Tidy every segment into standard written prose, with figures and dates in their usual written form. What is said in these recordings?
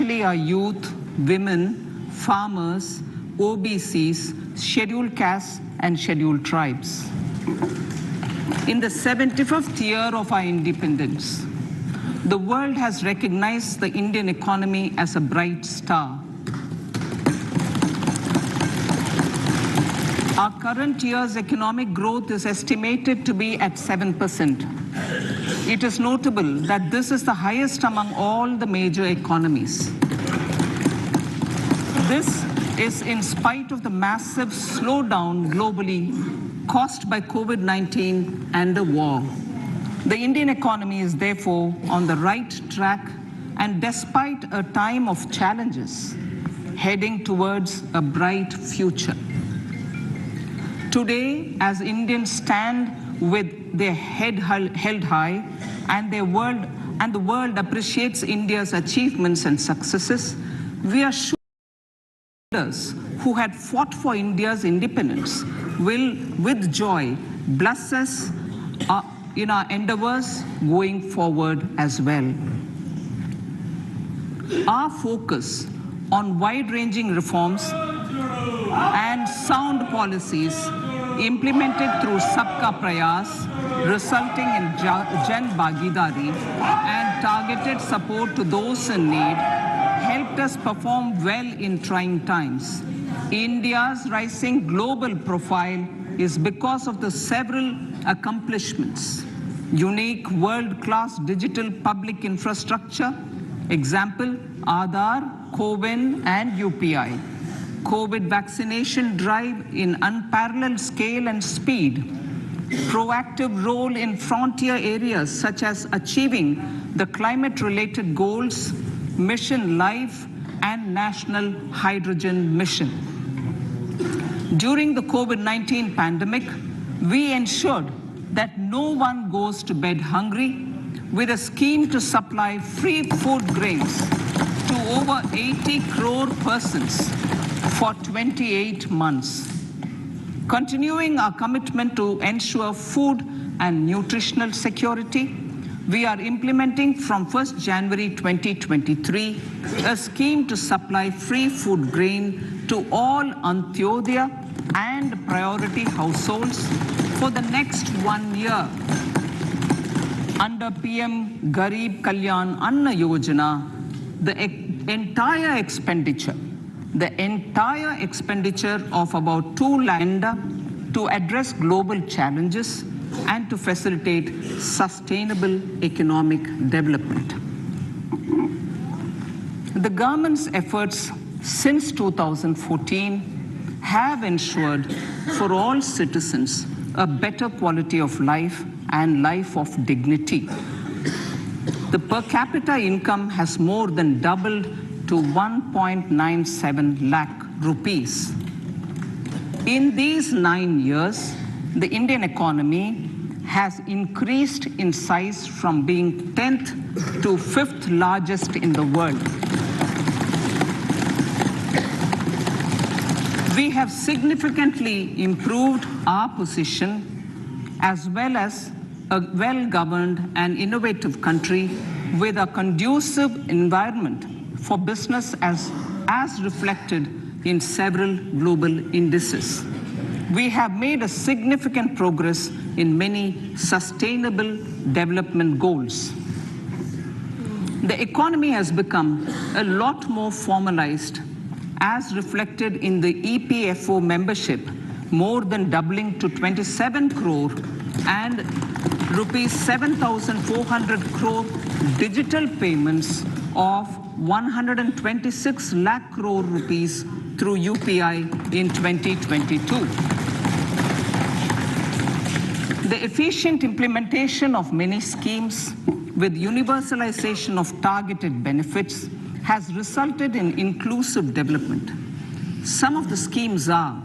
especially our youth, women, farmers, OBCs, scheduled castes, and scheduled tribes. In the 75th year of our independence, the world has recognized the Indian economy as a bright star. Our current year's economic growth is estimated to be at 7%. It is notable that this is the highest among all the major economies. This is in spite of the massive slowdown globally caused by COVID-19 and the war. The Indian economy is therefore on the right track, and despite a time of challenges, heading towards a bright future. Today, as Indians stand with their head held high and the world appreciates India's achievements and successes, we are sure leaders who had fought for India's independence will, with joy, bless us in our endeavors going forward as well. Our focus on wide-ranging reforms and sound policies implemented through Sabka Prayas, resulting in Jan Bhagidari and targeted support to those in need, helped us perform well in trying times. India's rising global profile is because of the several accomplishments. Unique world-class digital public infrastructure, example, Aadhaar, CoWIN and UPI. COVID vaccination drive in unparalleled scale and speed. Proactive role in frontier areas such as achieving the climate-related goals, Mission Life and National Hydrogen Mission. During the COVID-19 pandemic, we ensured that no one goes to bed hungry with a scheme to supply free food grains to over 80 crore persons for 28 months. Continuing our commitment to ensure food and nutritional security, we are implementing from 1st January 2023 a scheme to supply free food grain to all Antyodaya and priority households for the next 1 year. Under PM Garib Kalyan Anna Yojana, the entire expenditure of about 2 lakh to address global challenges and to facilitate sustainable economic development. The government's efforts since 2014 have ensured for all citizens a better quality of life and life of dignity. The per capita income has more than doubled to 1.97 lakh rupees. In these 9 years, the Indian economy has increased in size from being 10th to 5th largest in the world. We have significantly improved our position as well as a well-governed and innovative country with a conducive environment for business as reflected in several global indices. We have made a significant progress in many sustainable development goals. The economy has become a lot more formalized as reflected in the EPFO membership, more than doubling to 27 crore and rupees 7,400 crore digital payments of 126 lakh crore rupees through UPI in 2022. The efficient implementation of many schemes with universalization of targeted benefits has resulted in inclusive development. Some of the schemes are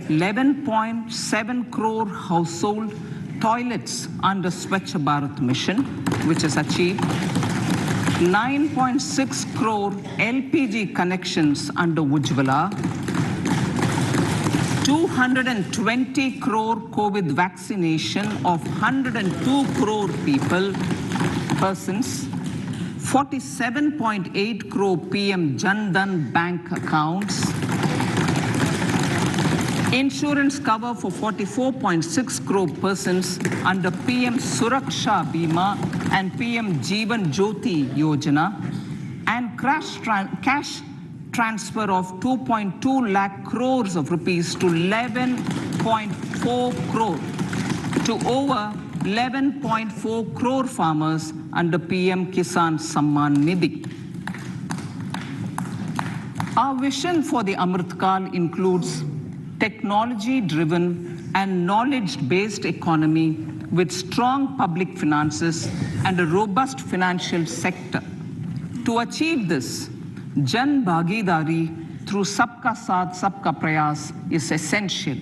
11.7 crore household toilets under Swachh Bharat mission, which is achieved, 9.6 crore LPG connections under Ujjwala, 220 crore COVID vaccination of 102 crore persons, 47.8 crore PM Jan Dhan bank accounts, insurance cover for 44.6 crore persons under PM Suraksha Bima and PM Jeevan Jyoti Yojana, and cash transfer of 2.2 lakh crores of rupees to 11.4 crore to over 11.4 crore farmers under PM Kisan Samman Nidhi. Our vision for the Amrit Kal includes technology-driven and knowledge-based economy with strong public finances and a robust financial sector. To achieve this, Jan Bhagidari through Sabka Saath, Sabka Prayas is essential.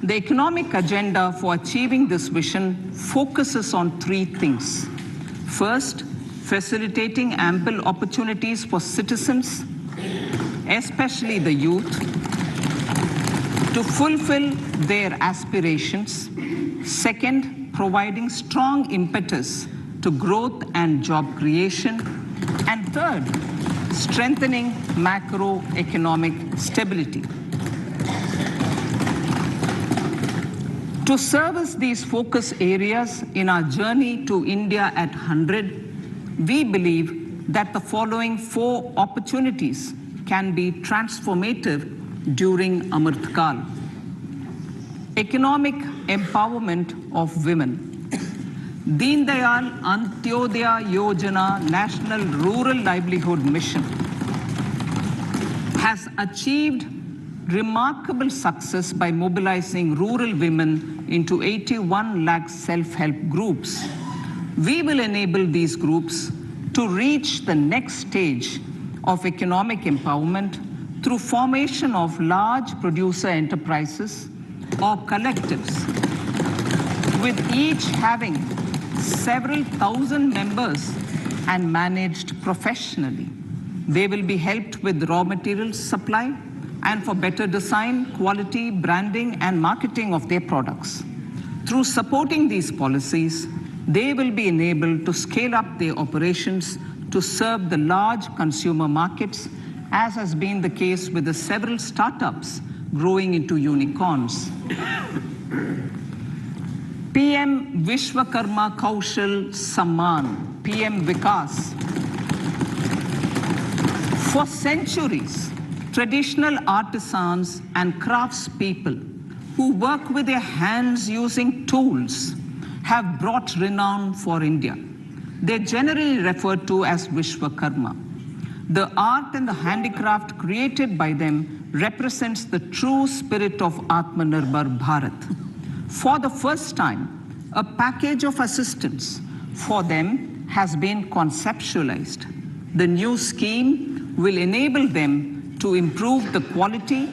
The economic agenda for achieving this vision focuses on three things. First, facilitating ample opportunities for citizens, especially the youth, to fulfill their aspirations. Second, providing strong impetus to growth and job creation. And third, strengthening macroeconomic stability. To service these focus areas in our journey to India at 100, we believe that the following four opportunities can be transformative during Amrit Kal. Economic empowerment of women. Deen Dayal Antyodaya Yojana National Rural Livelihood Mission has achieved remarkable success by mobilizing rural women into 81 lakh self-help groups. We will enable these groups to reach the next stage of economic empowerment through formation of large producer enterprises or collectives, with each having several thousand members and managed professionally. They will be helped with raw materials supply and for better design, quality, branding, and marketing of their products. Through supporting these policies, they will be enabled to scale up their operations to serve the large consumer markets, as has been the case with the several startups growing into unicorns. PM Vishwakarma Kaushal Samman, PM Vikas. For centuries, traditional artisans and craftspeople who work with their hands using tools have brought renown for India. They're generally referred to as Vishwakarma. The art and the handicraft created by them represents the true spirit of Atmanirbhar Bharat. For the first time, a package of assistance for them has been conceptualized. The new scheme will enable them to improve the quality,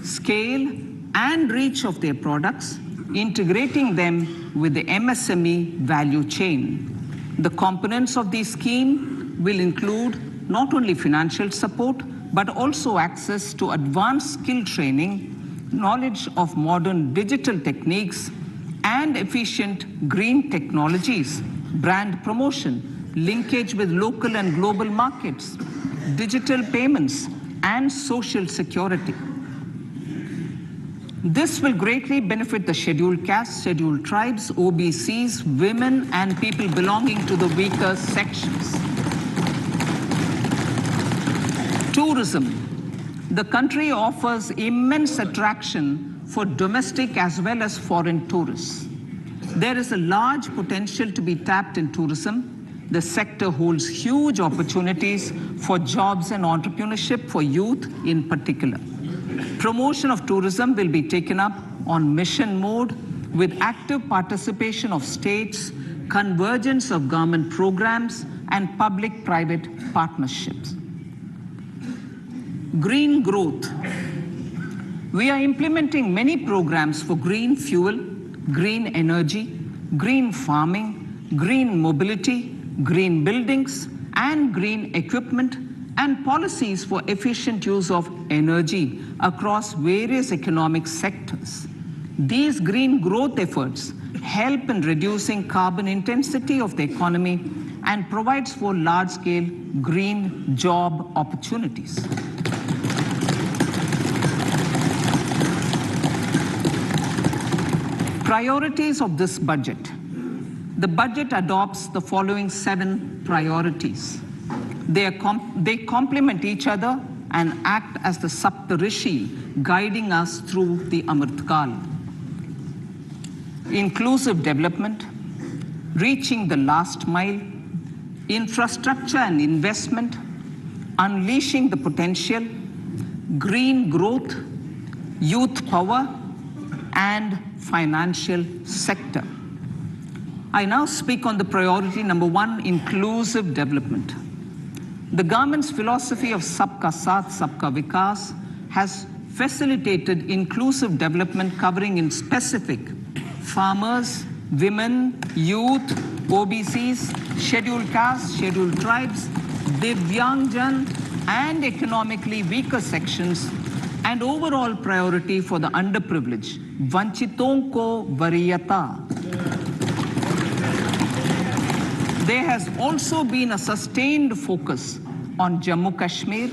scale, and reach of their products, integrating them with the MSME value chain. The components of this scheme will include not only financial support, but also access to advanced skill training, knowledge of modern digital techniques, and efficient green technologies, brand promotion, linkage with local and global markets, digital payments, and social security. This will greatly benefit the scheduled castes, scheduled tribes, OBCs, women, and people belonging to the weaker sections. Tourism. The country offers immense attraction for domestic as well as foreign tourists. There is a large potential to be tapped in tourism. The sector holds huge opportunities for jobs and entrepreneurship for youth in particular. Promotion of tourism will be taken up on mission mode with active participation of states, convergence of government programs, and public-private partnerships. Green growth. We are implementing many programs for green fuel, green energy, green farming, green mobility, green buildings, and green equipment, and policies for efficient use of energy across various economic sectors. These green growth efforts help in reducing carbon intensity of the economy and provides for large-scale green job opportunities. Priorities of this budget. The budget adopts the following 7 priorities. They complement each other and act as the Saptarishi guiding us through the Amritkal. Inclusive development, reaching the last mile, infrastructure and investment, unleashing the potential, green growth, youth power, and financial sector. I now speak on the priority number 1, inclusive development. The government's philosophy of Sabka Saath, Sabka Vikas has facilitated inclusive development covering in specific farmers, women, youth, OBCs, scheduled castes, scheduled tribes, Divyangjan, and economically weaker sections, and overall priority for the underprivileged, Vanchiton ko Variyata. There has also been a sustained focus on Jammu Kashmir,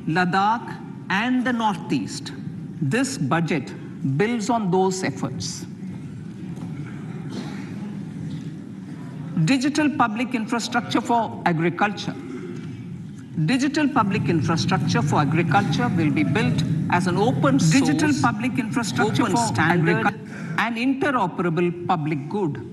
Ladakh, and the Northeast. This budget builds on those efforts. Digital public infrastructure for agriculture. Digital public infrastructure for agriculture will be built as an open source, digital public infrastructure open for standard and interoperable public good.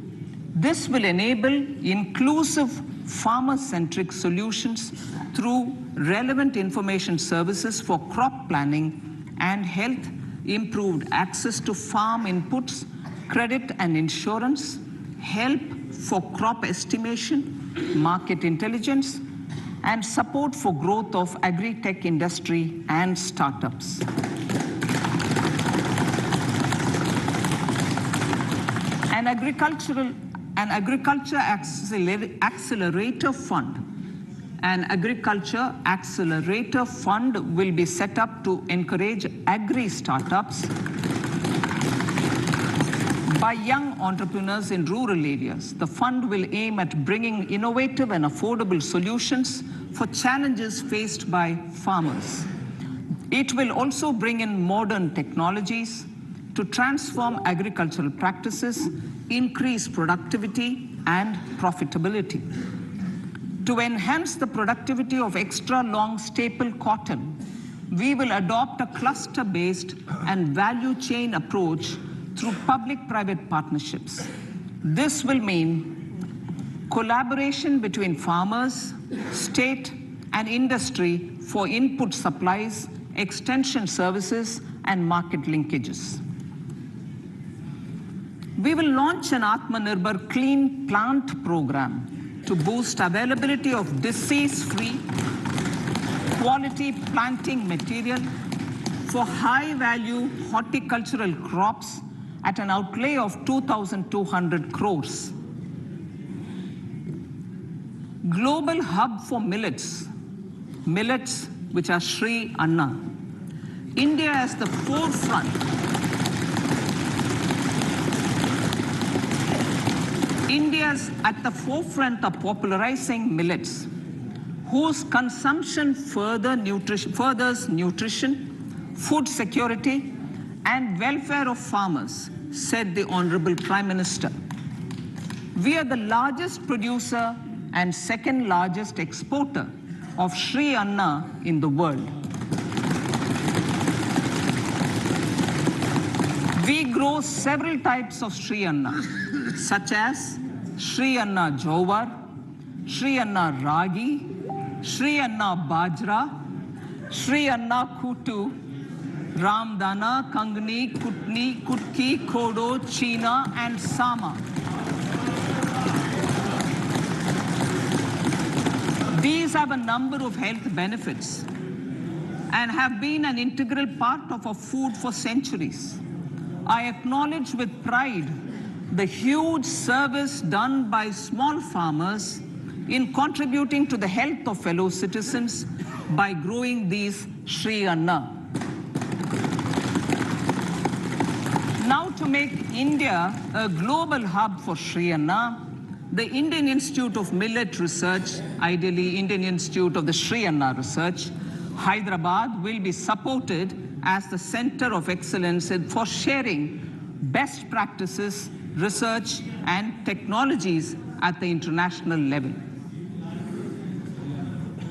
This will enable inclusive farmer-centric solutions through relevant information services for crop planning and health, improved access to farm inputs, credit and insurance, help for crop estimation, market intelligence, and support for growth of agri-tech industry and startups. An agriculture accelerator fund. An agriculture accelerator fund will be set up to encourage agri-startups by young entrepreneurs in rural areas. The fund will aim at bringing innovative and affordable solutions for challenges faced by farmers. It will also bring in modern technologies to transform agricultural practices, increase productivity and profitability. To enhance the productivity of extra long staple cotton, we will adopt a cluster-based and value chain approach through public-private partnerships. This will mean collaboration between farmers, state, and industry for input supplies, extension services, and market linkages. We will launch an Atmanirbhar Clean Plant program to boost availability of disease-free, quality planting material for high-value horticultural crops at an outlay of 2,200 crores. Global hub for millets, which are Sri Anna. India is the forefront. India's at the forefront of popularizing millets, whose consumption furthers nutrition, food security, and welfare of farmers, said the Honorable Prime Minister. We are the largest producer and second largest exporter of Sri Anna in the world. We grow several types of Sri Anna, such as Sri Anna Jowar, Sri Anna Ragi, Sri Anna Bajra, Sri Anna Kutu, Ramdana, Kangni, Kutni, Kutki, Kodo, China, and Sama. These have a number of health benefits and have been an integral part of our food for centuries. I acknowledge with pride the huge service done by small farmers in contributing to the health of fellow citizens by growing these Sri Anna. Now, to make India a global hub for Sri Anna, the Indian Institute of Millet Research, ideally Indian Institute of the Sri Anna Research, Hyderabad, will be supported as the center of excellence for sharing best practices, research, and technologies at the international level.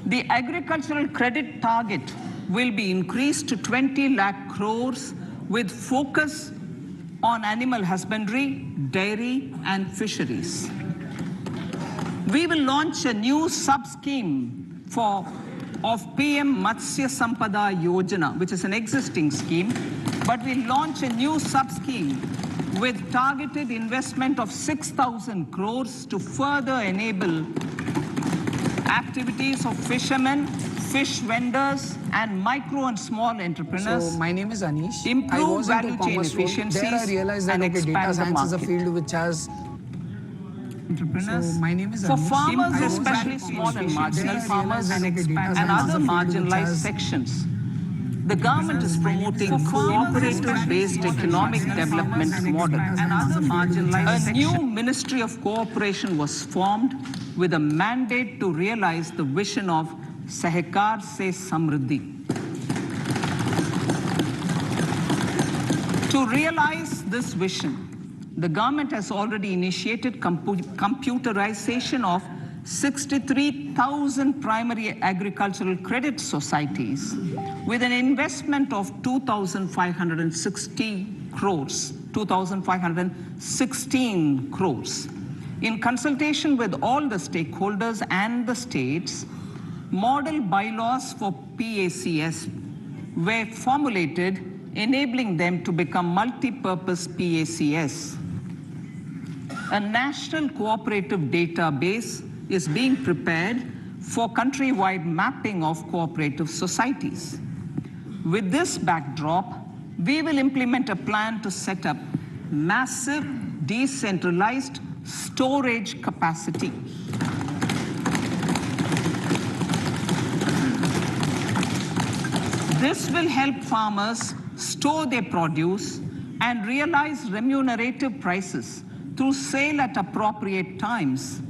The agricultural credit target will be increased to 20 lakh crores with focus on animal husbandry, dairy, and fisheries. We will launch a new sub-scheme of PM Matsya Sampada Yojana, which is an existing scheme, but we'll launch a new sub-scheme with targeted investment of 6,000 crores to further enable activities of fishermen, fish vendors, and micro and small entrepreneurs. So my name is Anish. Improve value chain efficiencies. There I realized that data science is a field which has entrepreneurs. So my name is for Anish. farmers, especially small and marginal farmers and other marginalized sections. The government is promoting cooperative-based economic development model. A new Ministry of Cooperation was formed with a mandate to realize the vision of Sahkar Se Samriddhi. To realize this vision, the government has already initiated computerization of 63,000 primary agricultural credit societies with an investment of 2,516 crores. In consultation with all the stakeholders and the states, model bylaws for PACS were formulated, enabling them to become multi-purpose PACS. A national cooperative database is being prepared for countrywide mapping of cooperative societies. With this backdrop, we will implement a plan to set up massive decentralized storage capacity. This will help farmers store their produce and realize remunerative prices through sale at appropriate times.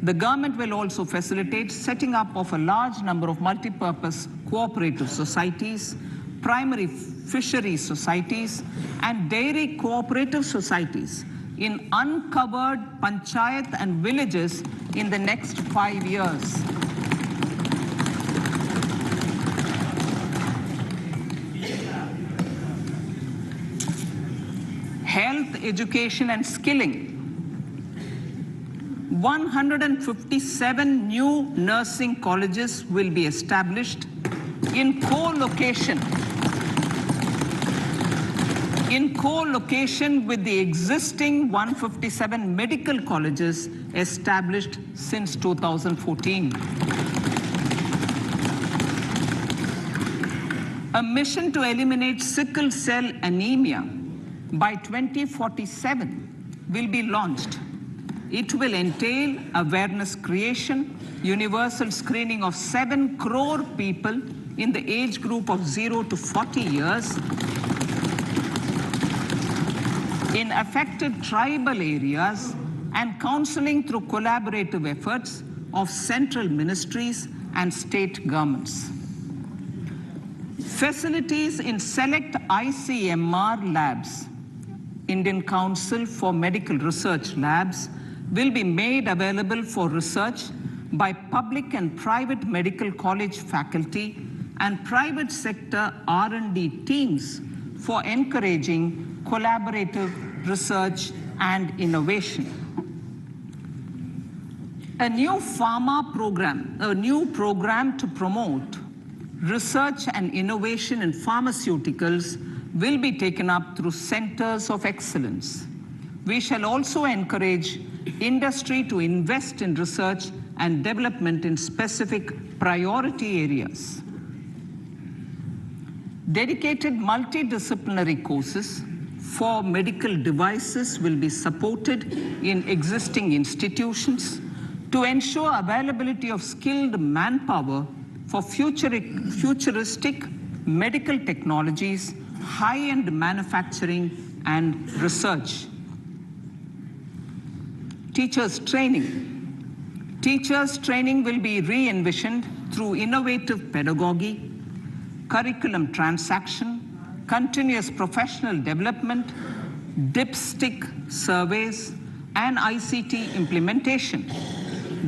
The government will also facilitate setting up of a large number of multi-purpose cooperative societies, primary fishery societies, and dairy cooperative societies in uncovered panchayat and villages in the next 5 years. Health, education, and skilling. 157 new nursing colleges will be established in co-location with the existing 157 medical colleges established since 2014. A mission to eliminate sickle cell anemia by 2047 will be launched. It will entail awareness creation, universal screening of 7 crore people in the age group of 0 to 40 years in affected tribal areas, and counseling through collaborative efforts of central ministries and state governments. Facilities in select ICMR labs, Indian Council for Medical Research Labs, will be made available for research by public and private medical college faculty and private sector R&D teams for encouraging collaborative research and innovation. A new program to promote research and innovation in pharmaceuticals will be taken up through centers of excellence. We shall also encourage industry to invest in research and development in specific priority areas. Dedicated multidisciplinary courses for medical devices will be supported in existing institutions to ensure availability of skilled manpower for futuristic medical technologies, high-end manufacturing, and research. Teachers training. Teachers training will be re-envisioned through innovative pedagogy, curriculum transaction, continuous professional development, dipstick surveys, and ICT implementation.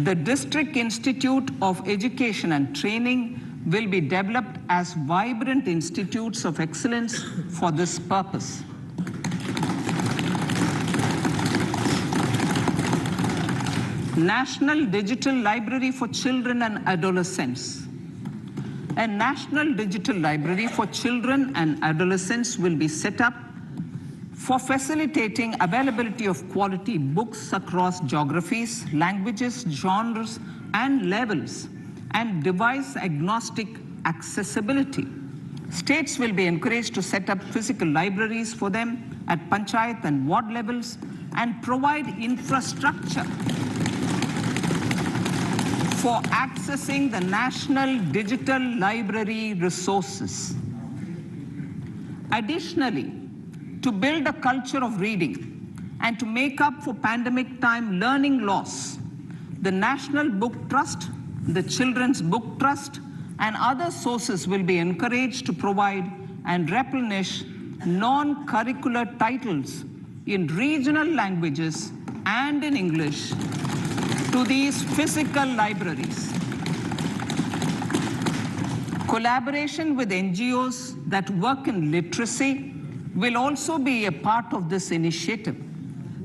The District Institute of Education and Training will be developed as vibrant institutes of excellence for this purpose. National Digital Library for Children and Adolescents. A National Digital Library for Children and Adolescents will be set up for facilitating availability of quality books across geographies, languages, genres, and levels, and device-agnostic accessibility. States will be encouraged to set up physical libraries for them at panchayat and ward levels and provide infrastructure for accessing the National Digital Library resources. Additionally, to build a culture of reading and to make up for pandemic time learning loss, the National Book Trust, the Children's Book Trust, and other sources will be encouraged to provide and replenish non-curricular titles in regional languages and in English to these physical libraries. Collaboration with NGOs that work in literacy will also be a part of this initiative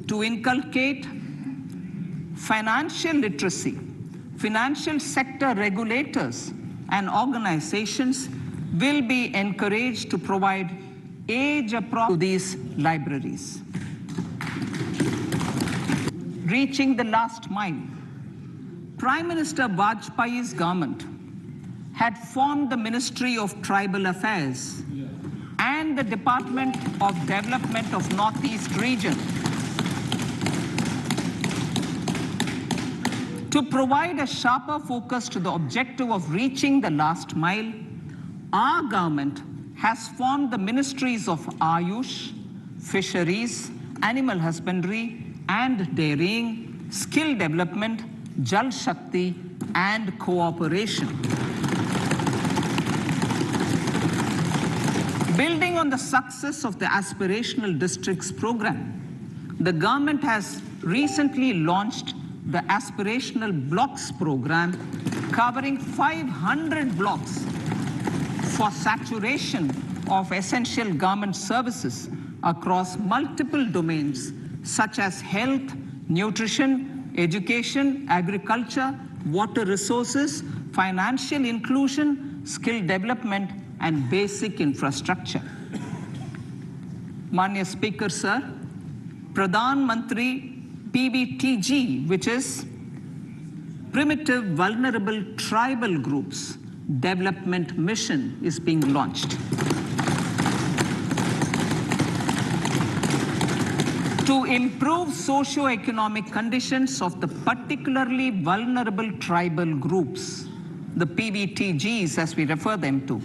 to inculcate financial literacy. Financial sector regulators and organizations will be encouraged to provide age-appropriate to these libraries. Reaching the last mile. Prime Minister Vajpayee's government had formed the Ministry of Tribal Affairs and the Department of Development of Northeast Region to provide a sharper focus to the objective of reaching the last mile. Our government has formed the Ministries of Ayush, Fisheries, Animal Husbandry and Dairying, Skill Development, Jal Shakti, and Cooperation. Building on the success of the Aspirational Districts program, the government has recently launched the Aspirational Blocks program, covering 500 blocks for saturation of essential government services across multiple domains such as health, nutrition, education, agriculture, water resources, financial inclusion, skill development, and basic infrastructure. Manya Speaker, sir, Pradhan Mantri PBTG, which is Primitive Vulnerable Tribal Groups Development Mission, is being launched. To improve socio-economic conditions of the particularly vulnerable tribal groups, the PBTGs as we refer them to,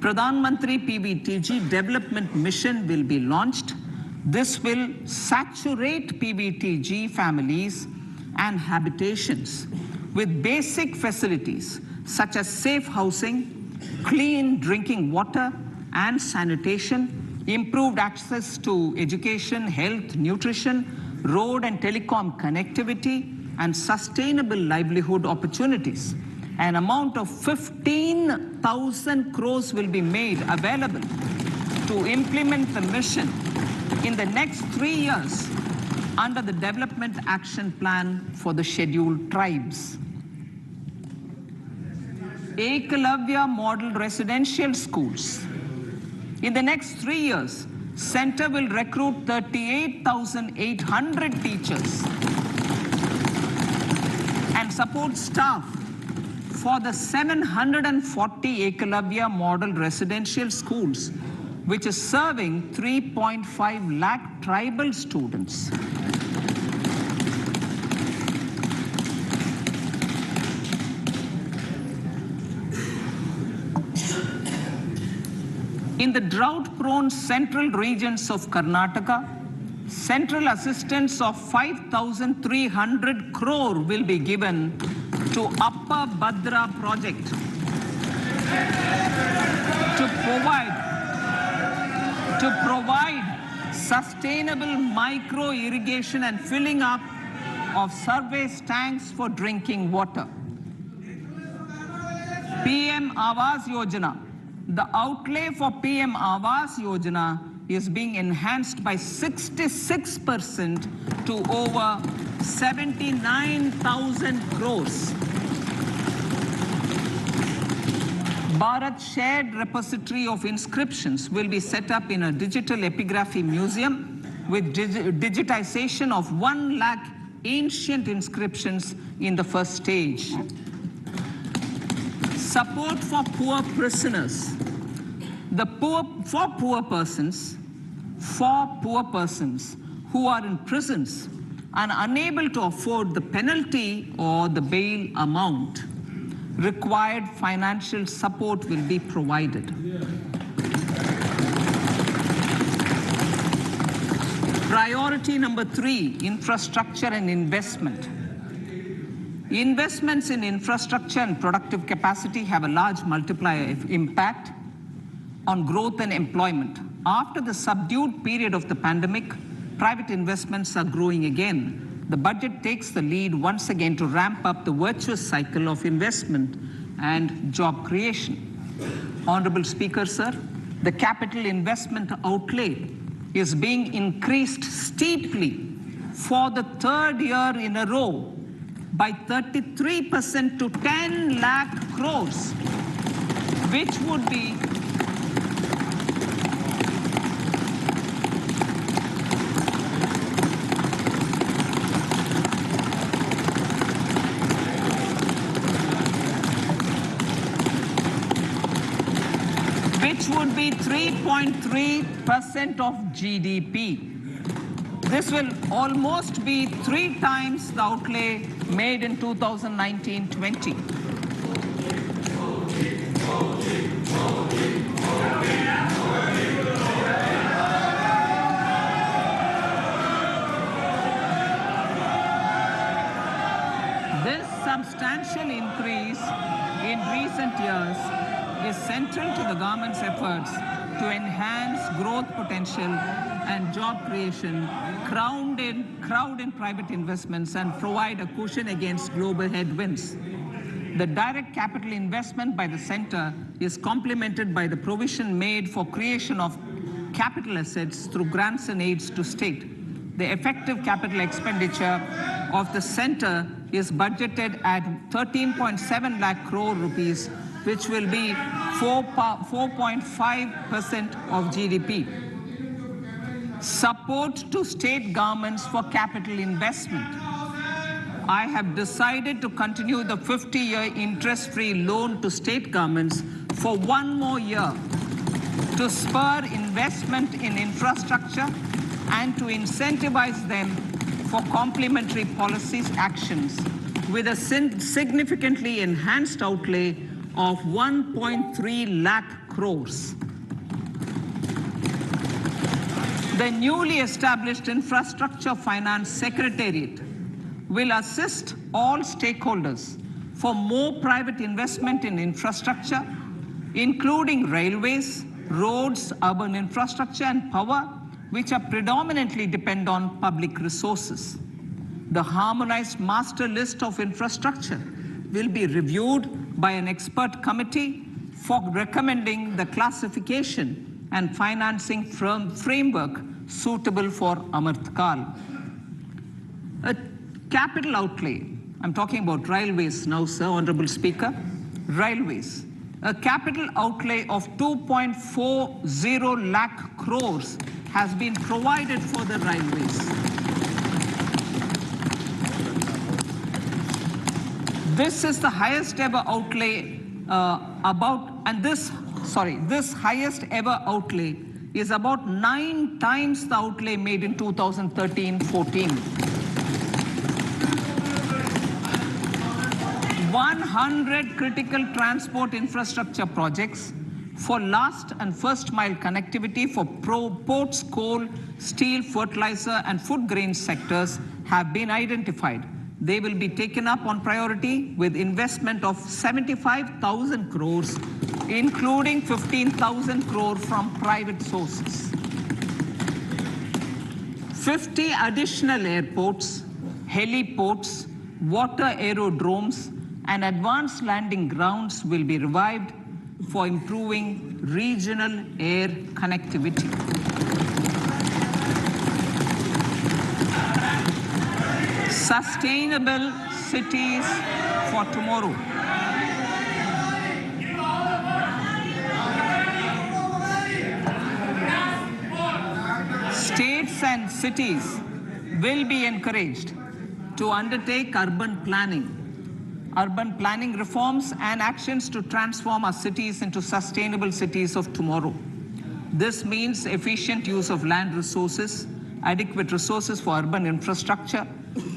Pradhan Mantri PBTG Development Mission will be launched. This will saturate PBTG families and habitations with basic facilities such as safe housing, clean drinking water and sanitation, improved access to education, health, nutrition, road and telecom connectivity, and sustainable livelihood opportunities. An amount of 15,000 crores will be made available to implement the mission in the next 3 years under the Development Action Plan for the Scheduled Tribes. Ekalavya Model Residential Schools. In the next 3 years, Center will recruit 38,800 teachers and support staff for the 740 Ekalavya Model Residential Schools, which is serving 3.5 lakh tribal students. In the drought-prone central regions of Karnataka, Central assistance of 5,300 crore will be given to Upper Bhadra project to provide sustainable micro irrigation and filling up of surface tanks for drinking water. PM Awas Yojana. The outlay for PM Awas Yojana is being enhanced by 66% to over 79,000 crores. Bharat Shared Repository of Inscriptions will be set up in a digital epigraphy museum with digitization of 1 lakh ancient inscriptions in the first stage. Support for poor prisoners. For poor persons who are in prisons and unable to afford the penalty or the bail amount, required financial support will be provided. Priority number 3, infrastructure and investment. Investments in infrastructure and productive capacity have a large multiplier impact on growth and employment. After the subdued period of the pandemic, private investments are growing again. The budget takes the lead once again to ramp up the virtuous cycle of investment and job creation. Honorable Speaker, sir, the capital investment outlay is being increased steeply for the 3rd year in a row by 33% to 10 lakh crores, which would be which would be 3.3% of GDP. This will almost be 3 times the outlay made in 2019-20. This substantial increase in recent years is central to the government's efforts to enhance growth potential and job creation, crowd in private investments, and provide a cushion against global headwinds. The direct capital investment by the center is complemented by the provision made for creation of capital assets through grants and aids to state. The effective capital expenditure of the center is budgeted at 13.7 lakh crore rupees, which will be 4.5% of GDP. Support to state governments for capital investment. I have decided to continue the 50-year interest-free loan to state governments for 1 more year to spur investment in infrastructure and to incentivize them for complementary policies actions with a significantly enhanced outlay of 1.3 lakh crores. The newly established Infrastructure Finance Secretariat will assist all stakeholders for more private investment in infrastructure, including railways, roads, urban infrastructure, and power, which are predominantly depend on public resources. The harmonized master list of infrastructure will be reviewed by an expert committee for recommending the classification and financing framework suitable for Amrit Kal. A capital outlay, I'm talking about railways now, sir, Honorable Speaker. Railways. A capital outlay of 2.40 lakh crores has been provided for the railways. This is the highest ever outlay this highest ever outlay is about 9 times the outlay made in 2013-14. 100 critical transport infrastructure projects for last and first mile connectivity for ports, coal, steel, fertilizer, and food grain sectors have been identified. They will be taken up on priority with investment of 75,000 crores, including 15,000 crore from private sources. 50 additional airports, heliports, water aerodromes, and advanced landing grounds will be revived for improving regional air connectivity. Sustainable cities for tomorrow. States and cities will be encouraged to undertake urban planning reforms and actions to transform our cities into sustainable cities of tomorrow. This means efficient use of land resources, adequate resources for urban infrastructure,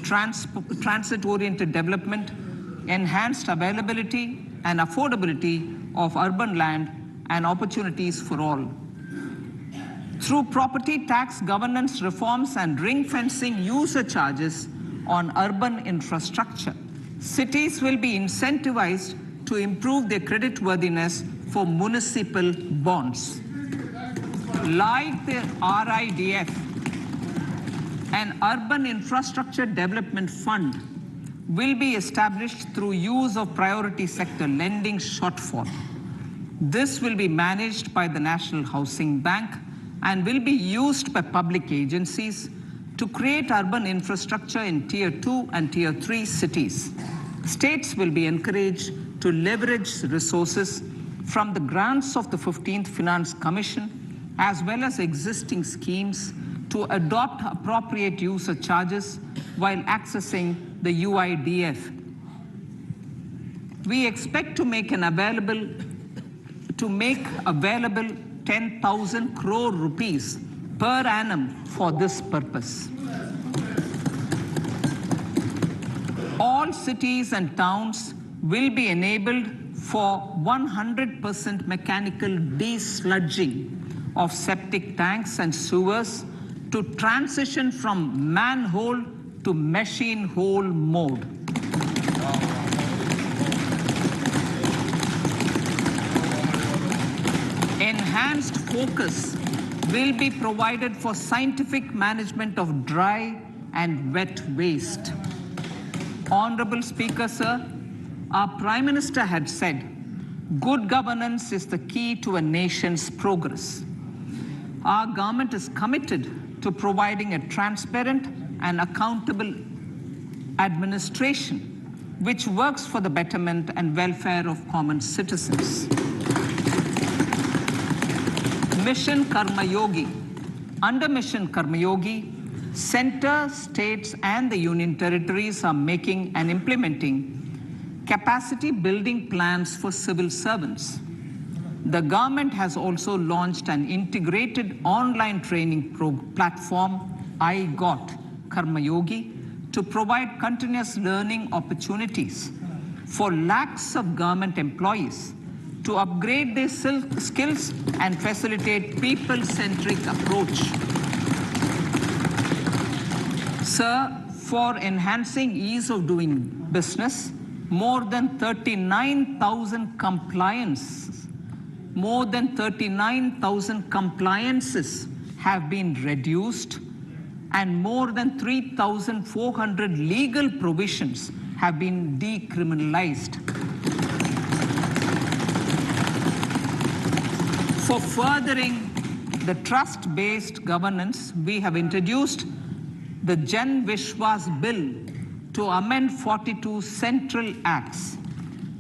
transit-oriented development, enhanced availability and affordability of urban land, and opportunities for all. Through property tax governance reforms and ring-fencing user charges on urban infrastructure, cities will be incentivized to improve their creditworthiness for municipal bonds. Like the RIDF, an Urban Infrastructure Development Fund will be established through use of priority sector lending shortfall. This will be managed by the National Housing Bank and will be used by public agencies to create urban infrastructure in Tier 2 and Tier 3 cities. States will be encouraged to leverage resources from the grants of the 15th Finance Commission as well as existing schemes to adopt appropriate user charges while accessing the UIDF. We expect to make available 10,000 crore rupees per annum for this purpose. All cities and towns will be enabled for 100% mechanical desludging of septic tanks and sewers to transition from manhole to machine hole mode. Enhanced focus will be provided for scientific management of dry and wet waste. Honorable Speaker, sir, our Prime Minister had said, good governance is the key to a nation's progress. Our government is committed to providing a transparent and accountable administration which works for the betterment and welfare of common citizens. Mission Karma Yogi. Under Mission Karma Yogi, center, states, and the union territories are making and implementing capacity building plans for civil servants. The government has also launched an integrated online training platform, I Got Karma Yogi, to provide continuous learning opportunities for lakhs of government employees to upgrade their skills and facilitate people-centric approach. Sir, for enhancing ease of doing business, more than 39,000 compliances have been reduced, and more than 3,400 legal provisions have been decriminalized. For furthering the trust-based governance, we have introduced the Jan Vishwas Bill to amend 42 central acts.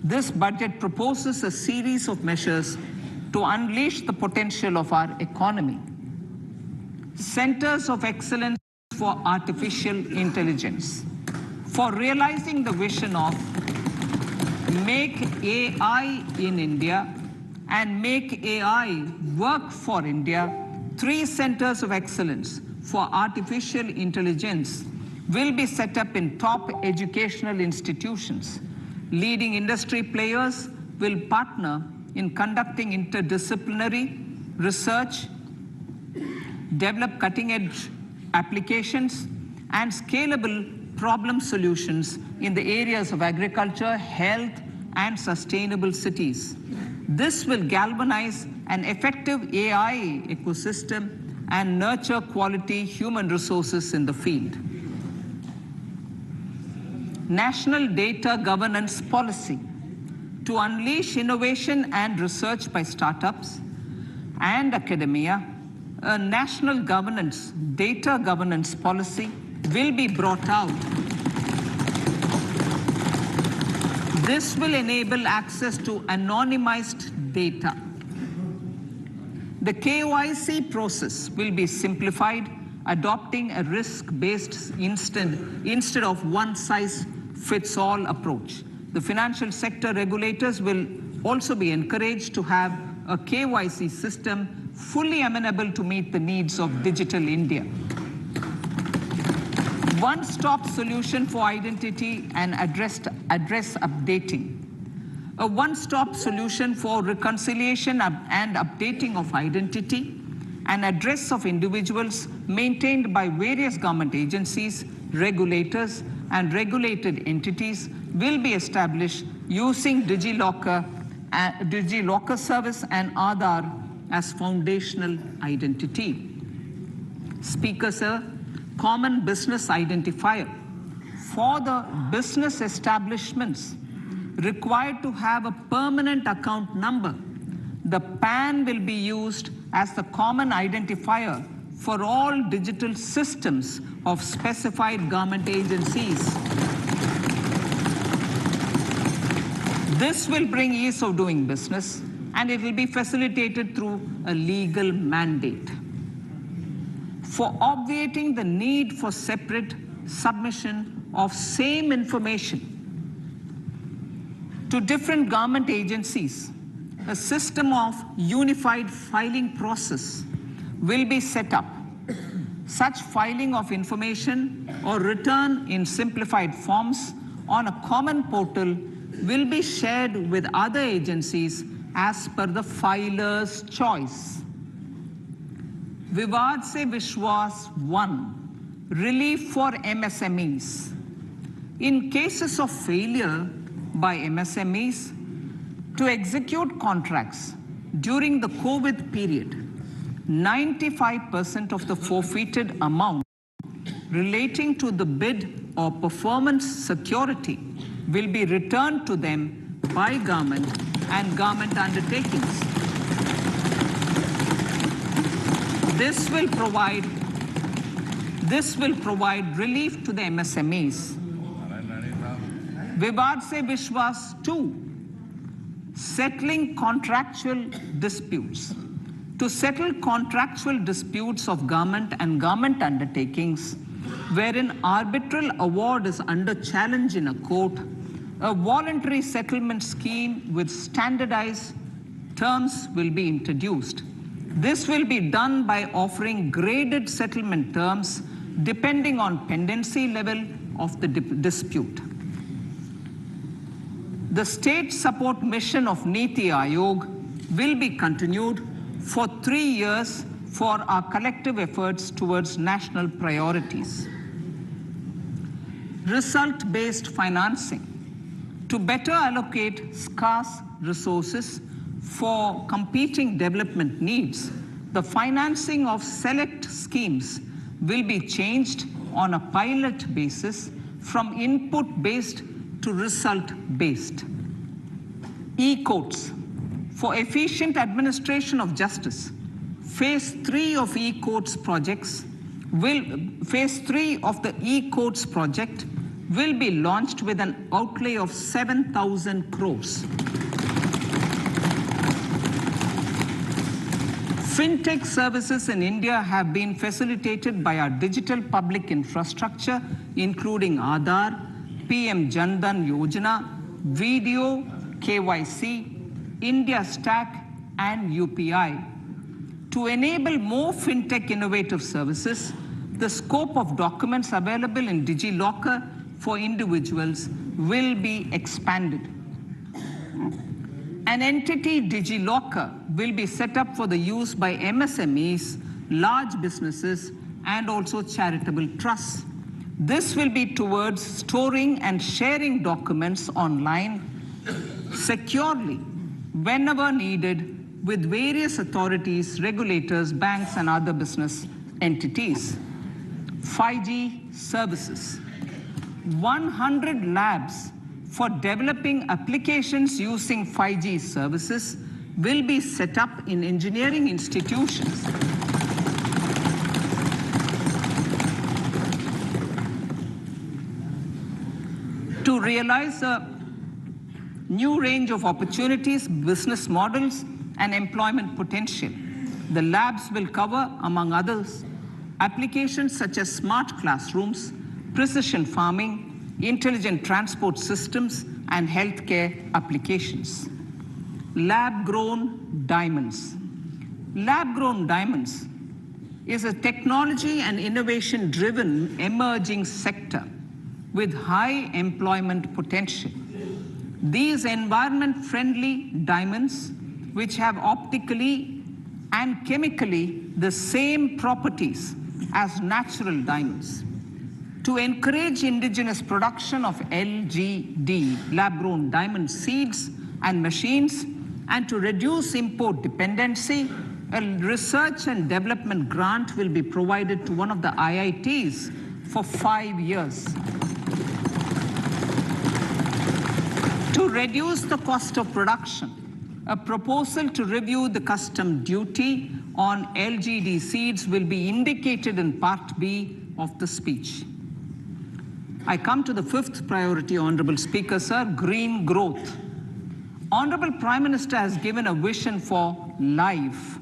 This budget proposes a series of measures to unleash the potential of our economy. Centers of Excellence for Artificial Intelligence. For realizing the vision of Make AI in India and Make AI Work for India, 3 centers of excellence for artificial intelligence will be set up in top educational institutions. Leading industry players will partner in conducting interdisciplinary research, develop cutting-edge applications, and scalable problem solutions in the areas of agriculture, health, and sustainable cities. This will galvanize an effective AI ecosystem and nurture quality human resources in the field. National Data Governance Policy. To unleash innovation and research by startups and academia, a national data governance policy will be brought out. This will enable access to anonymized data. The KYC process will be simplified, adopting a risk-based instead of one-size-fits-all approach. The financial sector regulators will also be encouraged to have a KYC system fully amenable to meet the needs of digital India. One-stop solution for identity and address updating. A one-stop solution for reconciliation and updating of identity and address of individuals maintained by various government agencies, regulators, and regulated entities will be established using DigiLocker service and Aadhaar as foundational identity. Speaker, sir, common business identifier. For the business establishments required to have a permanent account number, the PAN will be used as the common identifier for all digital systems of specified government agencies. This will bring ease of doing business, and it will be facilitated through a legal mandate. For obviating the need for separate submission of same information to different government agencies, a system of unified filing process will be set up. Such filing of information or return in simplified forms on a common portal will be shared with other agencies as per the filer's choice. Vivad Se Vishwas 1, relief for MSMEs. In cases of failure by MSMEs to execute contracts during the COVID period, 95% of the forfeited amount relating to the bid or performance security will be returned to them by government and government undertakings. This will provide relief to the MSMEs. Vivad Se Vishwas 2, settling contractual disputes. To settle contractual disputes of government and government undertakings, wherein arbitral award is under challenge in a court, a voluntary settlement scheme with standardized terms will be introduced. This will be done by offering graded settlement terms depending on pendency level of the dispute. The state support mission of Niti Aayog will be continued for 3 years for our collective efforts towards national priorities. Result-based financing. To better allocate scarce resources for competing development needs, the financing of select schemes will be changed on a pilot basis from input-based to result-based. E-courts. For efficient administration of justice, Phase 3 of the e-courts project will be launched with an outlay of 7,000 crores. Fintech services in India have been facilitated by our digital public infrastructure, including Aadhaar, PM Jan Dhan Yojana, Video, KYC, India Stack, and UPI. To enable more fintech innovative services, the scope of documents available in DigiLocker for individuals will be expanded. An entity DigiLocker will be set up for the use by MSMEs, large businesses, and also charitable trusts. This will be towards storing and sharing documents online securely whenever needed with various authorities, regulators, banks, and other business entities. 5G services. 100 labs for developing applications using 5G services will be set up in engineering institutions. To realize a new range of opportunities, business models, and employment potential. The labs will cover, among others, applications such as smart classrooms, precision farming, intelligent transport systems, and healthcare applications. Lab-grown diamonds. Lab-grown diamonds is a technology and innovation-driven emerging sector with high employment potential. These environment-friendly diamonds, which have optically and chemically the same properties as natural diamonds. To encourage indigenous production of LGD, lab-grown diamond seeds and machines, and to reduce import dependency, a research and development grant will be provided to one of the IITs for 5 years. To reduce the cost of production, a proposal to review the custom duty on LGD seeds will be indicated in Part B of the speech. I come to the fifth priority, Honorable Speaker, sir, green growth. Honorable Prime Minister has given a vision for life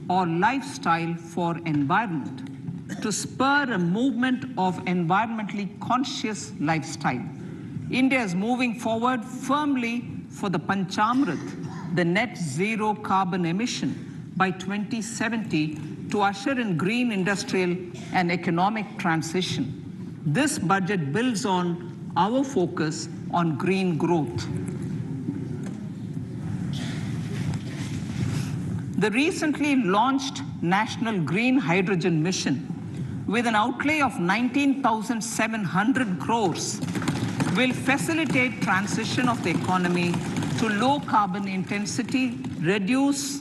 or lifestyle for environment to spur a movement of environmentally conscious lifestyle. India is moving forward firmly for the Panchamrit, the net zero carbon emission by 2070 to usher in green industrial and economic transition. This budget builds on our focus on green growth. The recently launched National Green Hydrogen Mission, with an outlay of 19,700 crores, will facilitate transition of the economy to low carbon intensity, reduce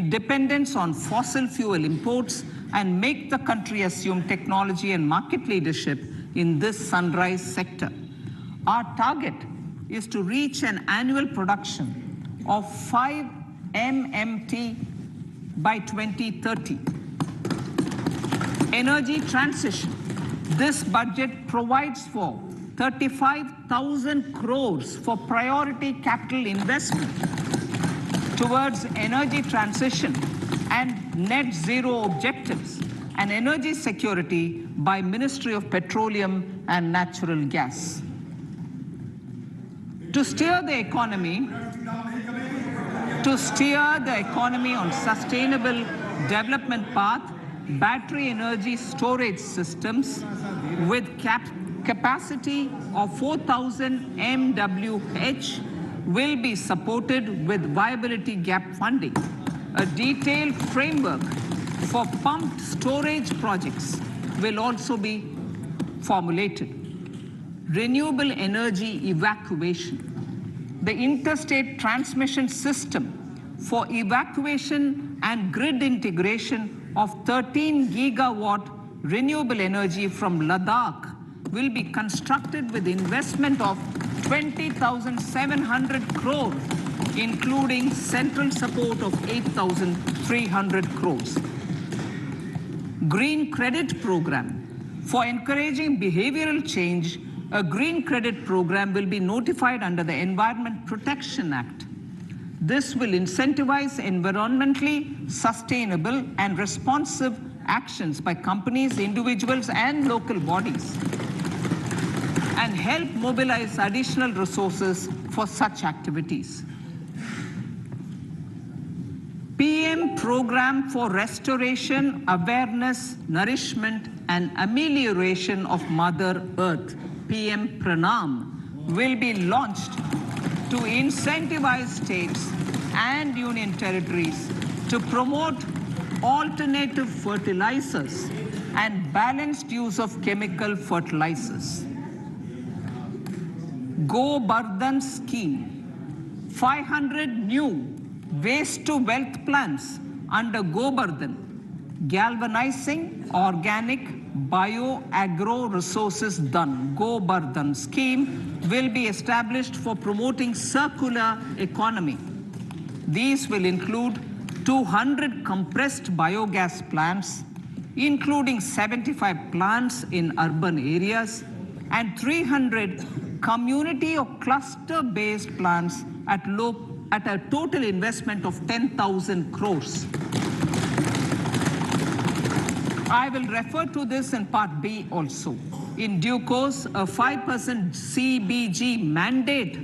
dependence on fossil fuel imports, and make the country assume technology and market leadership in this sunrise sector. Our target is to reach an annual production of 5 MMT by 2030. Energy transition. This budget provides for 35,000 crores for priority capital investment towards energy transition and net zero objectives and energy security by Ministry of Petroleum and Natural Gas. To steer the economy on sustainable development path, battery energy storage systems with capacity of 4,000 MWh will be supported with viability gap funding. A detailed framework for pumped storage projects will also be formulated. Renewable energy evacuation. The interstate transmission system for evacuation and grid integration of 13 gigawatt renewable energy from Ladakh will be constructed with investment of 20,700 crores, including central support of 8,300 crores. Green credit program. For encouraging behavioral change, a green credit program will be notified under the Environment Protection Act. This will incentivize environmentally sustainable and responsive actions by companies, individuals, and local bodies, and help mobilize additional resources for such activities. PM Program for Restoration, Awareness, Nourishment, and Amelioration of Mother Earth, PM Pranam, will be launched to incentivize states and union territories to promote alternative fertilizers and balanced use of chemical fertilizers. Go Bardhan scheme, 500 new waste to wealth plants under Go Bardhan, galvanizing organic bio-agro resources done. Go Bardhan scheme will be established for promoting circular economy. These will include 200 compressed biogas plants, including 75 plants in urban areas, and 300 community or cluster-based plants at a total investment of 10,000 crores. I will refer to this in Part B also. In due course, a 5% CBG mandate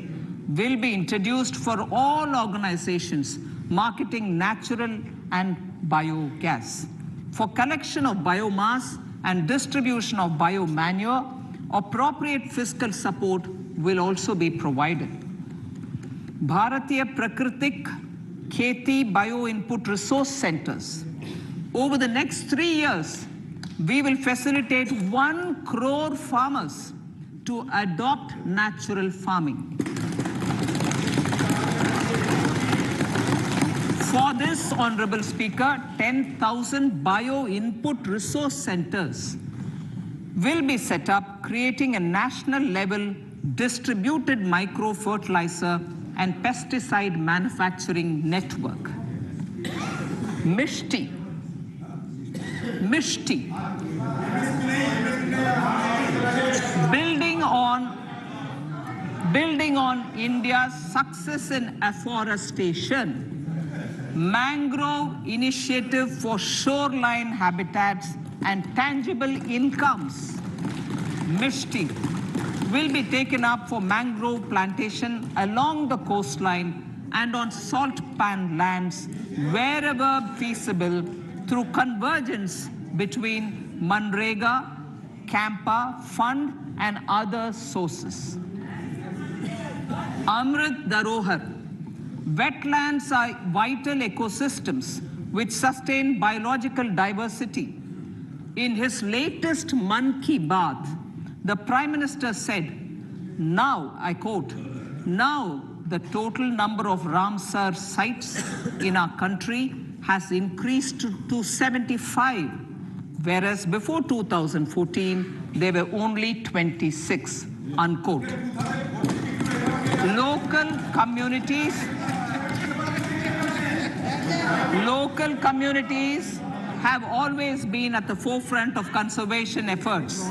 will be introduced for all organizations marketing natural and biogas. For collection of biomass and distribution of biomanure, appropriate fiscal support will also be provided. Bharatiya Prakritik Kheti Bio Input Resource Centers. Over the next 3 years, we will facilitate 1 crore farmers to adopt natural farming. For this, Honorable Speaker, 10,000 bio input resource centers will be set up, creating a national level distributed micro fertilizer and pesticide manufacturing network. Mishti. Building on India's success in afforestation, mangrove initiative for shoreline habitats and tangible incomes, Mishti, will be taken up for mangrove plantation along the coastline and on salt pan lands wherever feasible through convergence between Manrega, Campa, Fund and other sources. Amrit Dharohar. Wetlands are vital ecosystems which sustain biological diversity. In his latest Man Ki Baat, the Prime Minister said, now, I quote, now the total number of Ramsar sites in our country has increased to 75, whereas before 2014, there were only 26, unquote. Local communities have always been at the forefront of conservation efforts.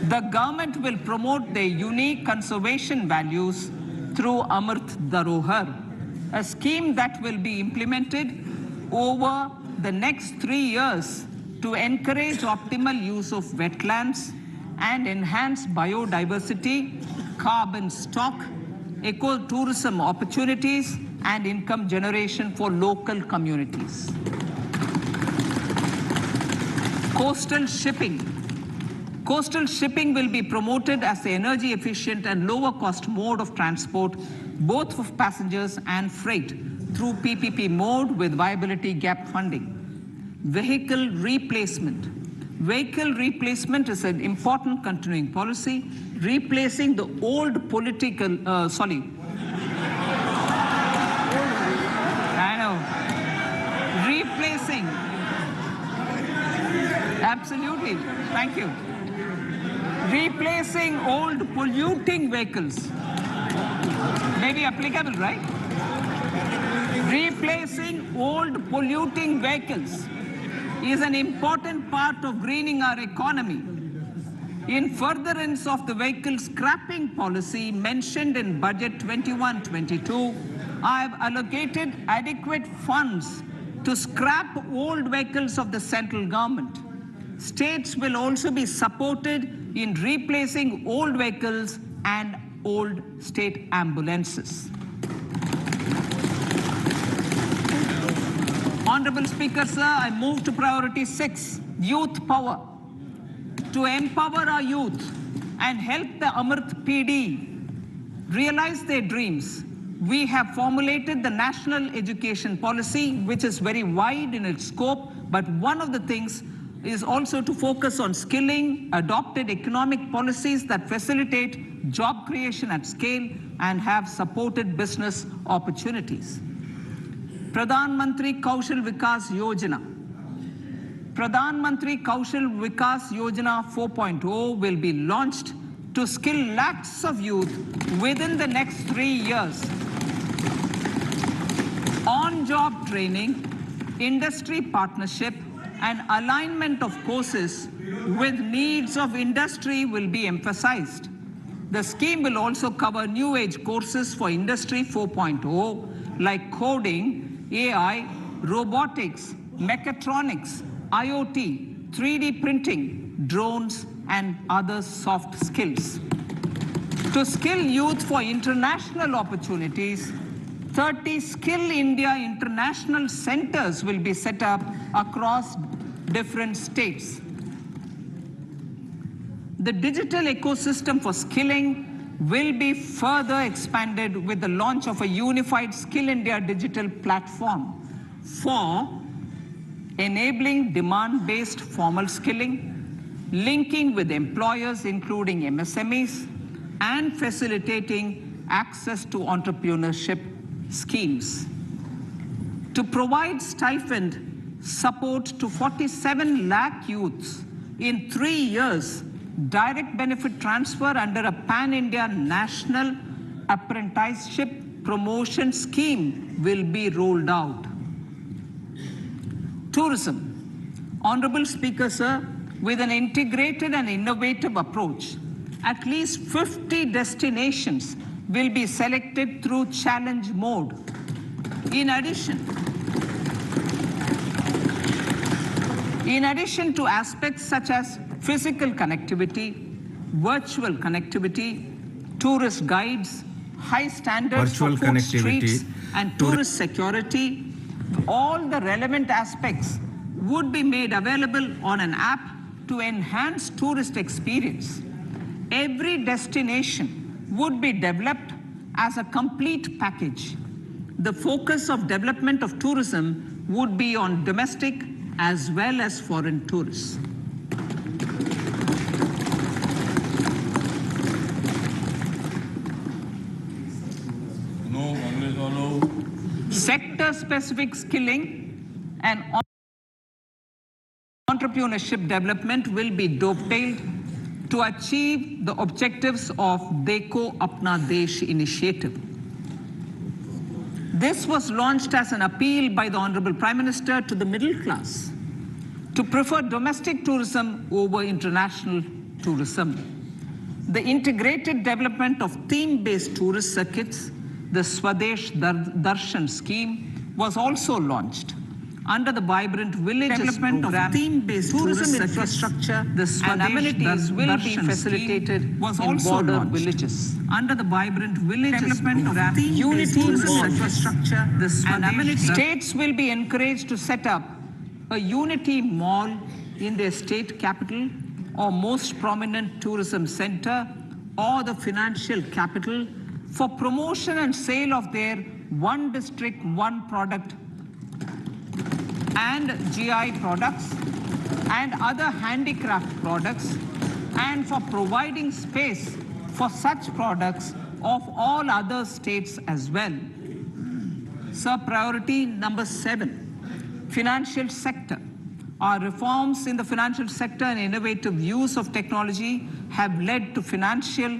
The government will promote their unique conservation values through Amrit Dharohar, a scheme that will be implemented over the next 3 years to encourage optimal use of wetlands and enhance biodiversity, carbon stock, ecotourism opportunities, and income generation for local communities. Coastal shipping. Coastal shipping will be promoted as the energy efficient and lower cost mode of transport, both of passengers and freight, through PPP mode with viability gap funding. Vehicle replacement. Vehicle replacement is an important continuing policy, replacing the old political, replacing, absolutely, thank you. Replacing old polluting vehicles. Maybe applicable, right? Replacing old polluting vehicles is an important part of greening our economy. In furtherance of the vehicle scrapping policy mentioned in Budget 21-22, I have allocated adequate funds to scrap old vehicles of the central government. States will also be supported in replacing old vehicles and old state ambulances. Honorable Speaker, sir, I move to priority 6, youth power. To empower our youth and help the Amrit PD realize their dreams, We have formulated the national education policy, which is very wide in its scope, but one of the things is also to focus on skilling, adopted economic policies that facilitate job creation at scale and have supported business opportunities. Pradhan Mantri Kaushal Vikas Yojana. Pradhan Mantri Kaushal Vikas Yojana 4.0 will be launched to skill lakhs of youth within the next 3 years. On-job training, industry partnership, and alignment of courses with needs of industry will be emphasized. The scheme will also cover new age courses for Industry 4.0 like coding, AI, robotics, mechatronics, IoT, 3D printing, drones, and other soft skills. To skill youth for international opportunities, 30 Skill India International Centers will be set up across different states. The digital ecosystem for skilling will be further expanded with the launch of a unified Skill India digital platform for enabling demand-based formal skilling, linking with employers including MSMEs, and facilitating access to entrepreneurship schemes. To provide stipend support to 47 lakh youths in 3 years, direct benefit transfer under a pan-India national apprenticeship promotion scheme will be rolled out. Tourism. Honorable Speaker, sir, with an integrated and innovative approach, at least 50 destinations will be selected through challenge mode. In addition to aspects such as physical connectivity, virtual connectivity, tourist guides, high standards for food streets, and tourist security, all the relevant aspects would be made available on an app to enhance tourist experience. Every destination would be developed as a complete package. The focus of development of tourism would be on domestic as well as foreign tourists. Sector-specific skilling and entrepreneurship development will be dovetailed to achieve the objectives of Dekho Apna Desh initiative. This was launched as an appeal by the Honorable Prime Minister to the middle class to prefer domestic tourism over international tourism. The integrated development of theme-based tourist circuits, the Swadesh Darshan scheme, was also launched. Under the Vibrant Villages development program, of theme-based tourism infrastructure, and amenities will be facilitated was also in border villages. Under the Vibrant Villages program, unity infrastructure, and amenities. States will be encouraged to set up a unity mall in their state capital or most prominent tourism center or the financial capital for promotion and sale of their one district, one product and GI products and other handicraft products, and for providing space for such products of all other states as well. Sir, priority number 7, financial sector. Our reforms in the financial sector and innovative use of technology have led to financial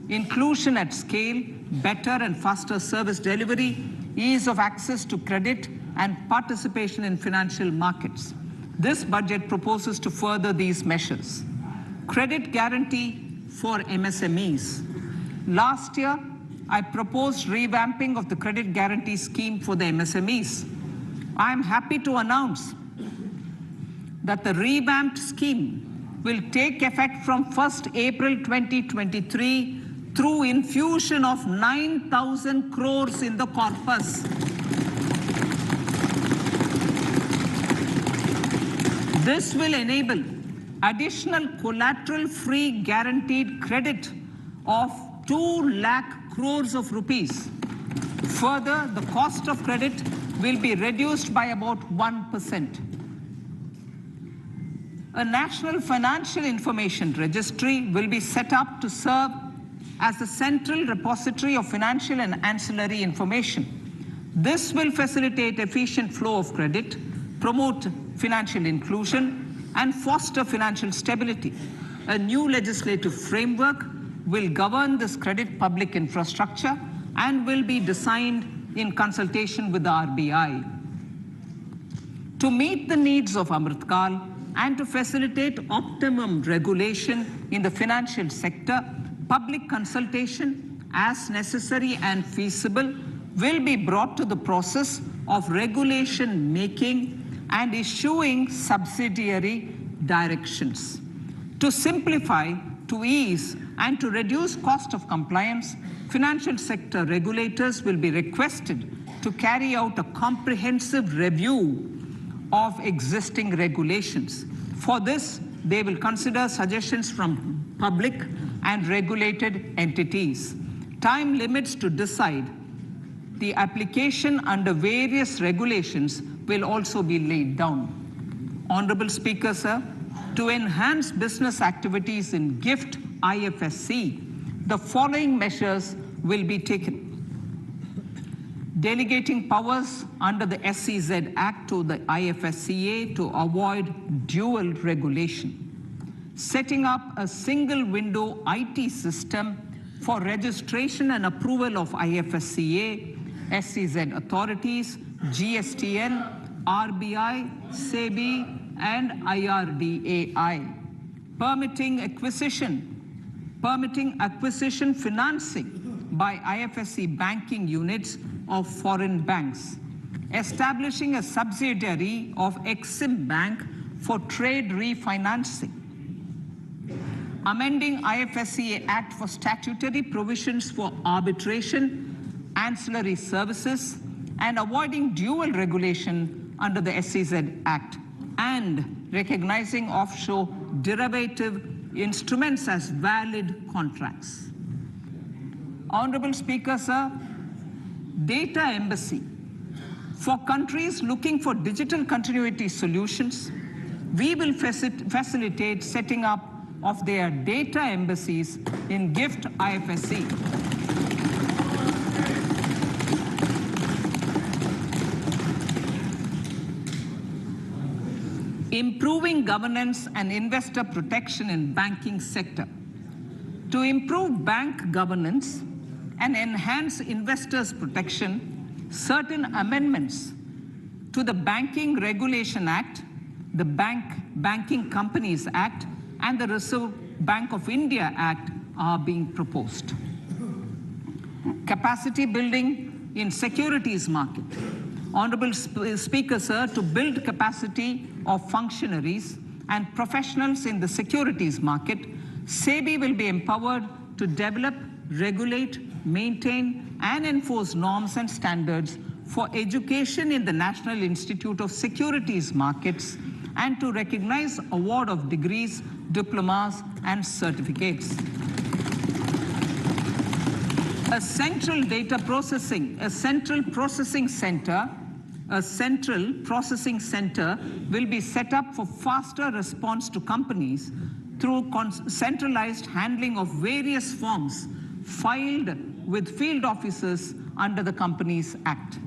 inclusion at scale, better and faster service delivery, ease of access to credit, and participation in financial markets. This budget proposes to further these measures. Credit guarantee for MSMEs. Last year, I proposed revamping of the credit guarantee scheme for the MSMEs. I am happy to announce that the revamped scheme will take effect from 1st April 2023 through infusion of 9,000 crores in the corpus. This will enable additional collateral-free guaranteed credit of 2 lakh crores of rupees Further, the cost of credit will be reduced by about 1%. A national financial information registry will be set up to serve as the central repository of financial and ancillary information. This will facilitate efficient flow of credit, promote financial inclusion, and foster financial stability. A new legislative framework will govern this credit public infrastructure and will be designed in consultation with the RBI. To meet the needs of Amritkal and to facilitate optimum regulation in the financial sector, public consultation, as necessary and feasible, will be brought to the process of regulation making and issuing subsidiary directions. To simplify, to ease, and to reduce cost of compliance, financial sector regulators will be requested to carry out a comprehensive review of existing regulations. For this, they will consider suggestions from public and regulated entities. Time limits to decide the application under various regulations will also be laid down. Honorable Speaker, sir, to enhance business activities in GIFT IFSC, the following measures will be taken. Delegating powers under the SEZ Act to the IFSCA to avoid dual regulation. Setting up a single window IT system for registration and approval of IFSCA, SEZ authorities, GSTN, RBI, SEBI, and IRDAI. Permitting acquisition financing by IFSC banking units of foreign banks. Establishing a subsidiary of Exim Bank for trade refinancing. Amending IFSCA Act for statutory provisions for arbitration, ancillary services, and avoiding dual regulation under the SEZ Act, and recognizing offshore derivative instruments as valid contracts. Honorable Speaker, sir, data embassy. For countries looking for digital continuity solutions, we will facilitate setting up of their data embassies in GIFT IFSC. Improving governance and investor protection in banking sector. To improve bank governance and enhance investors' protection, certain amendments to the Banking Regulation Act, the Banking Companies Act, and the Reserve Bank of India Act are being proposed. Capacity building in securities market. Honorable Speaker, sir, to build capacity of functionaries and professionals in the securities market, SEBI will be empowered to develop, regulate, maintain, and enforce norms and standards for education in the National Institute of Securities Markets and to recognize award of degrees, diplomas, and certificates. A central processing center will be set up for faster response to companies through centralized handling of various forms filed with field officers under the Companies Act.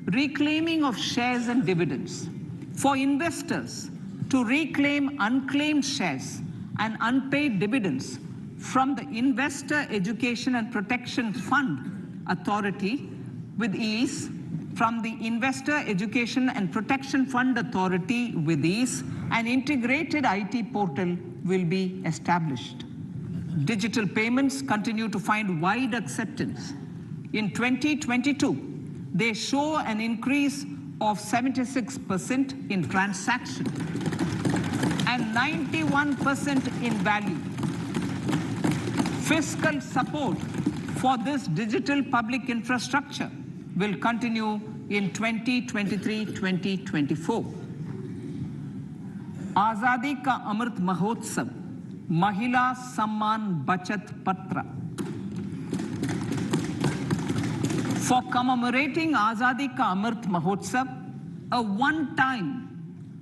Reclaiming of shares and dividends. For investors to reclaim unclaimed shares and unpaid dividends from the Investor Education and Protection Fund Authority with ease, from the Investor Education and Protection Fund Authority with ease, an integrated IT portal will be established. Digital payments continue to find wide acceptance. In 2022, they show an increase of 76% in transaction and 91% in value. Fiscal support for this digital public infrastructure will continue in 2023-2024. Azadi Ka Amrit Mahotsav, Mahila Samman Bachat Patra. For commemorating Azadi Ka Amrit Mahotsav, a one-time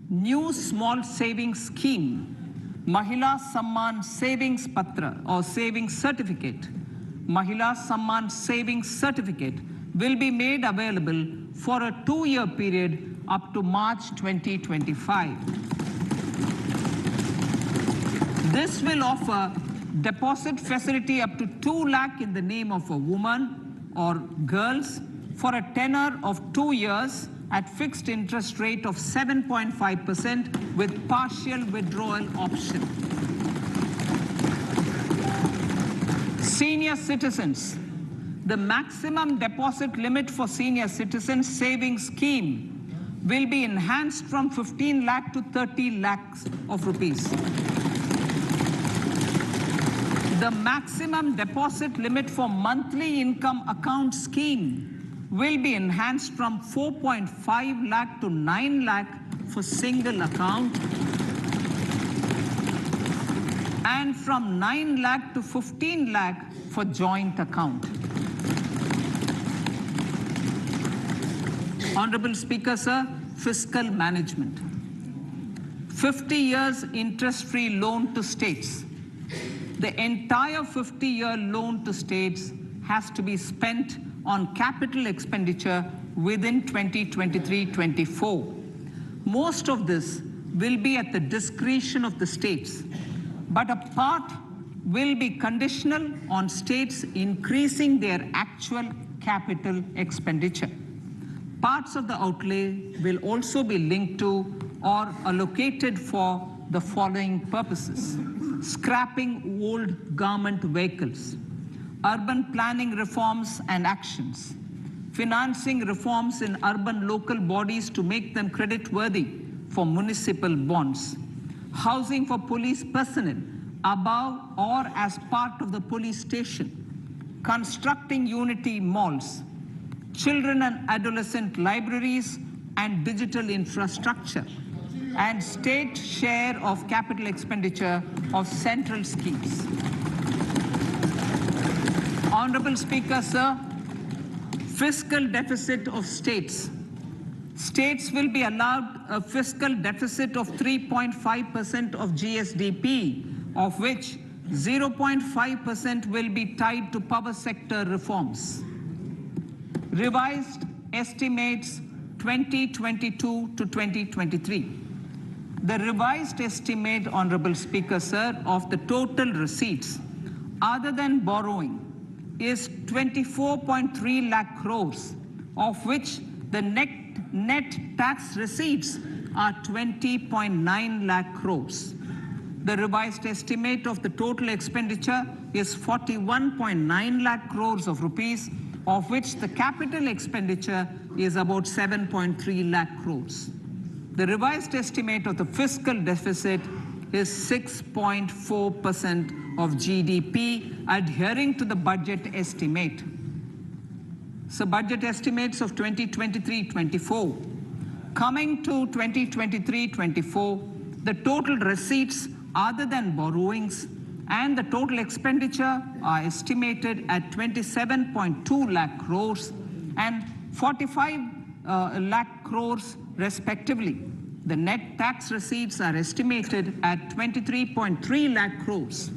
new small savings scheme, Mahila Samman Savings Patra or Savings Certificate, Mahila Samman Savings Certificate will be made available for a 2-year period up to March 2025. This will offer deposit facility up to 2 lakh in the name of a woman or girls for a tenure of 2 years at fixed interest rate of 7.5% with partial withdrawal option. Senior citizens. The maximum deposit limit for senior citizens savings scheme will be enhanced from 15 lakh to 30 lakhs of rupees. The maximum deposit limit for monthly income account scheme will be enhanced from 4.5 lakh to 9 lakh for single account and from 9 lakh to 15 lakh for joint account. Honorable Speaker, sir, fiscal management. 50 years interest-free loan to states. The entire 50-year loan to states has to be spent on capital expenditure within 2023-24. Most of this will be at the discretion of the states, but a part will be conditional on states increasing their actual capital expenditure. Parts of the outlay will also be linked to or allocated for the following purposes: scrapping old government vehicles, urban planning reforms and actions, financing reforms in urban local bodies to make them credit-worthy for municipal bonds, housing for police personnel above or as part of the police station, constructing unity malls, children and adolescent libraries and digital infrastructure, and state share of capital expenditure of central schemes. Honorable Speaker, sir, fiscal deficit of states. States will be allowed a fiscal deficit of 3.5% of GSDP, of which 0.5% will be tied to power sector reforms. Revised estimates 2022 to 2023. The revised estimate, Honorable Speaker, sir, of the total receipts other than borrowing is 24.3 lakh crores, of which the net tax receipts are 20.9 lakh crores. The revised estimate of the total expenditure is 41.9 lakh crores of rupees, of which the capital expenditure is about 7.3 lakh crores. The revised estimate of the fiscal deficit is 6.4% of GDP, adhering to the budget estimate. So budget estimates of 2023-24. Coming to 2023-24, the total receipts other than borrowings and the total expenditure are estimated at 27.2 lakh crores and 45 lakh crores respectively. The net tax receipts are estimated at 23.3 lakh crores.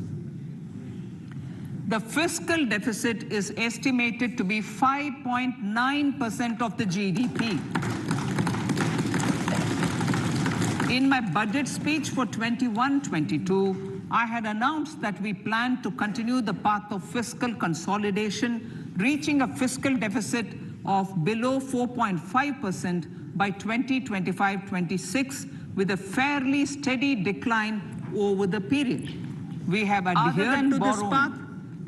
The fiscal deficit is estimated to be 5.9% of the GDP. In my budget speech for 21-22, I had announced that we plan to continue the path of fiscal consolidation, reaching a fiscal deficit of below 4.5% by 2025-26, with a fairly steady decline over the period. We have adhered to this path,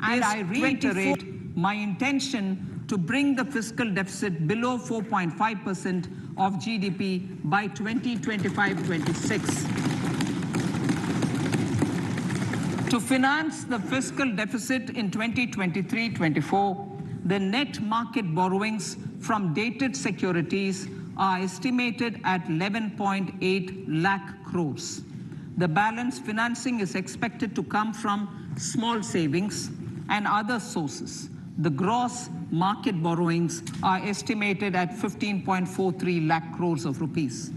and I reiterate my intention to bring the fiscal deficit below 4.5% of GDP by 2025-26. To finance the fiscal deficit in 2023-24, the net market borrowings from dated securities are estimated at 11.8 lakh crores. The balance financing is expected to come from small savings and other sources. The gross market borrowings are estimated at 15.43 lakh crores of rupees.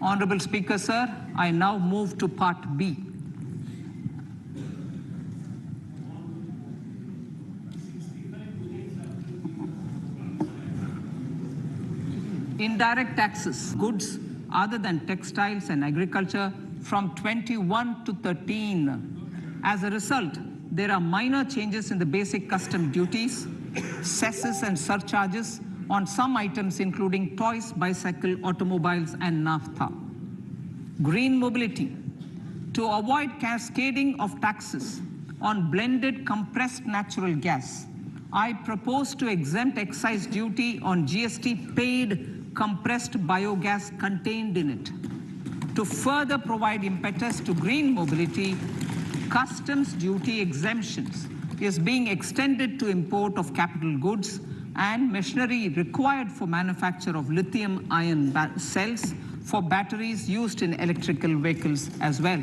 Honorable Speaker, sir, I now move to Part B. Indirect taxes, goods other than textiles and agriculture from 21 to 13. As a result, there are minor changes in the basic custom duties, cesses and surcharges on some items including toys, bicycle, automobiles and naphtha. Green mobility. To avoid cascading of taxes on blended compressed natural gas, I propose to exempt excise duty on GST paid compressed biogas contained in it. To further provide impetus to green mobility, customs duty exemptions is being extended to import of capital goods and machinery required for manufacture of lithium-ion cells for batteries used in electrical vehicles as well.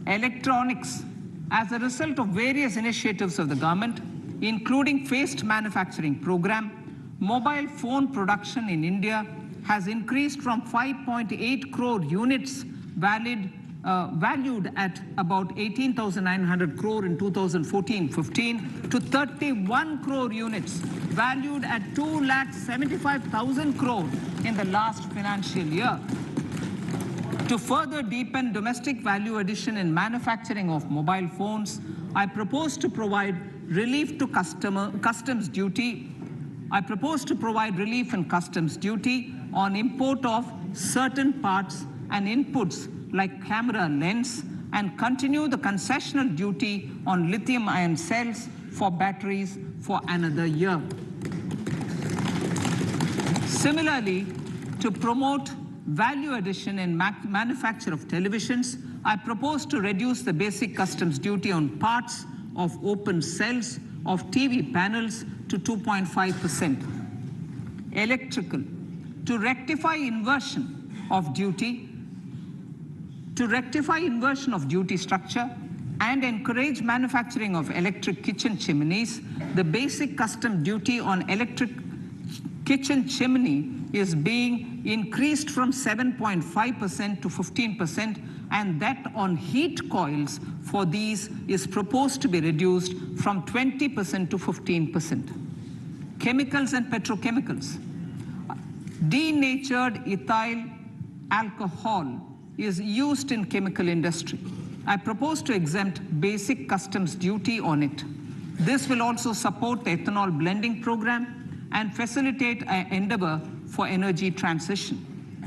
Electronics. As a result of various initiatives of the government, including phased manufacturing program, mobile phone production in India has increased from 5.8 crore units valued at about 18,900 crore in 2014-15 to 31 crore units valued at 2,75,000 crore in the last financial year. To further deepen domestic value addition in manufacturing of mobile phones, I propose to provide relief to customs duty. I propose to provide relief in customs duty on import of certain parts and inputs like camera lens and continue the concessional duty on lithium-ion cells for batteries for another year. Similarly, to promote value addition in manufacture of televisions, I propose to reduce the basic customs duty on parts of open cells of TV panels to 2.5%. Electrical. To rectify inversion of duty structure and encourage manufacturing of electric kitchen chimneys, the basic custom duty on electric kitchen chimney is being increased from 7.5% to 15%, and that on heat coils for these is proposed to be reduced from 20% to 15%. Chemicals and petrochemicals. Denatured ethyl alcohol is used in chemical industry. I propose to exempt basic customs duty on it. This will also support the ethanol blending program and facilitate an endeavor for energy transition.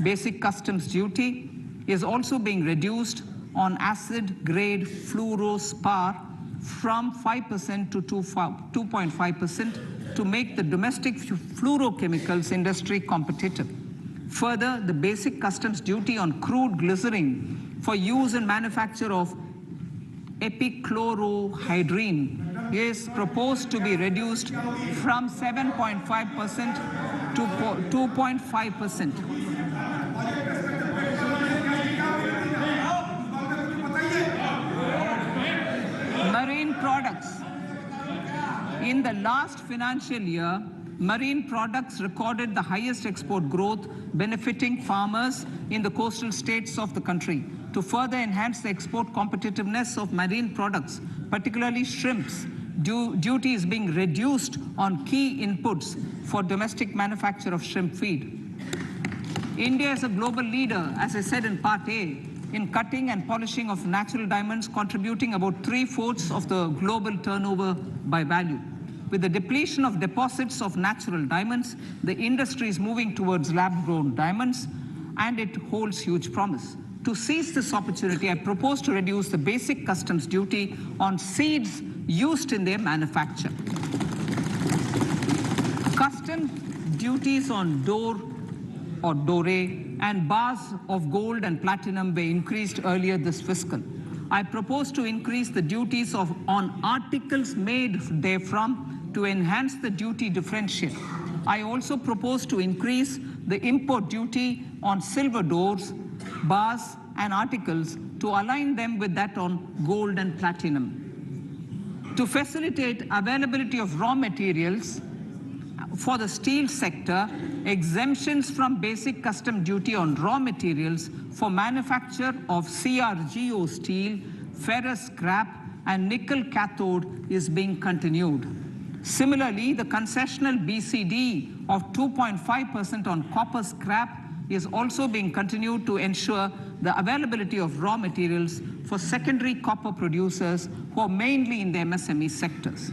Basic customs duty is also being reduced on acid-grade fluorospar from 5% to 2.5% to make the domestic fluorochemicals industry competitive. Further, the basic customs duty on crude glycerin for use in manufacture of epichlorohydrin is proposed to be reduced from 7.5% to 2.5%. Marine products. In the last financial year, marine products recorded the highest export growth, benefiting farmers in the coastal states of the country. To further enhance the export competitiveness of marine products, particularly shrimps, duty is being reduced on key inputs for domestic manufacture of shrimp feed. India is a global leader, as I said in Part A, in cutting and polishing of natural diamonds, contributing about 3/4 of the global turnover by value. With the depletion of deposits of natural diamonds, the industry is moving towards lab-grown diamonds, and it holds huge promise. To seize this opportunity, I propose to reduce the basic customs duty on seeds used in their manufacture. Customs duties on door or dore and bars of gold and platinum were increased earlier this fiscal. I propose to increase the duties on articles made therefrom to enhance the duty differential. I also propose to increase the import duty on silver doors, bars, and articles to align them with that on gold and platinum. To facilitate availability of raw materials for the steel sector, exemptions from basic custom duty on raw materials for manufacture of CRGO steel, ferrous scrap, and nickel cathode is being continued. Similarly, the concessional BCD of 2.5% on copper scrap is also being continued to ensure the availability of raw materials for secondary copper producers who are mainly in the MSME sectors.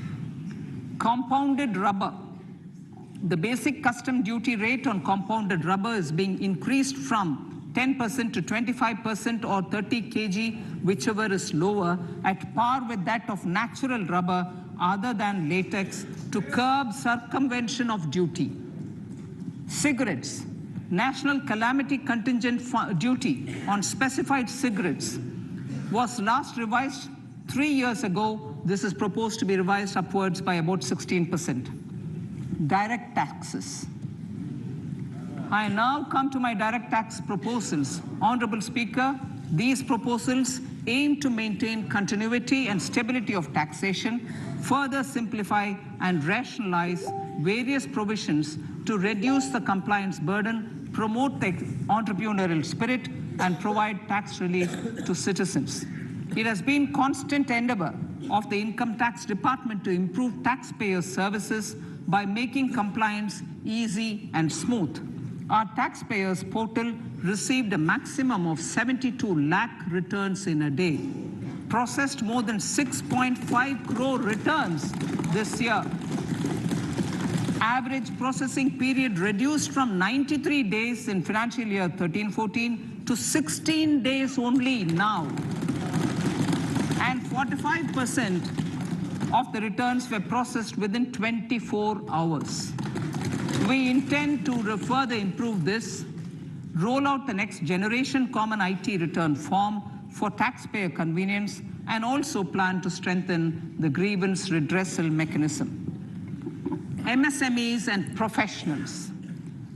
Compounded rubber. The basic custom duty rate on compounded rubber is being increased from 10% to 25% or 30 kg, whichever is lower, at par with that of natural rubber other than latex, to curb circumvention of duty. Cigarettes. National calamity contingent duty on specified cigarettes was last revised 3 years ago. This is proposed to be revised upwards by about 16%. Direct taxes. I now come to my direct tax proposals. Honorable Speaker, these proposals aim to maintain continuity and stability of taxation, further simplify and rationalize various provisions to reduce the compliance burden, promote the entrepreneurial spirit, and provide tax relief to citizens. It has been constant endeavor of the Income Tax Department to improve taxpayers' services by making compliance easy and smooth. Our taxpayers portal received a maximum of 72 lakh returns in a day, processed more than 6.5 crore returns this year. Average processing period reduced from 93 days in financial year 13-14 to 16 days only now. And 45% of the returns were processed within 24 hours. We intend to further improve this, roll out the next generation common IT return form for taxpayer convenience, and also plan to strengthen the grievance redressal mechanism. MSMEs and professionals.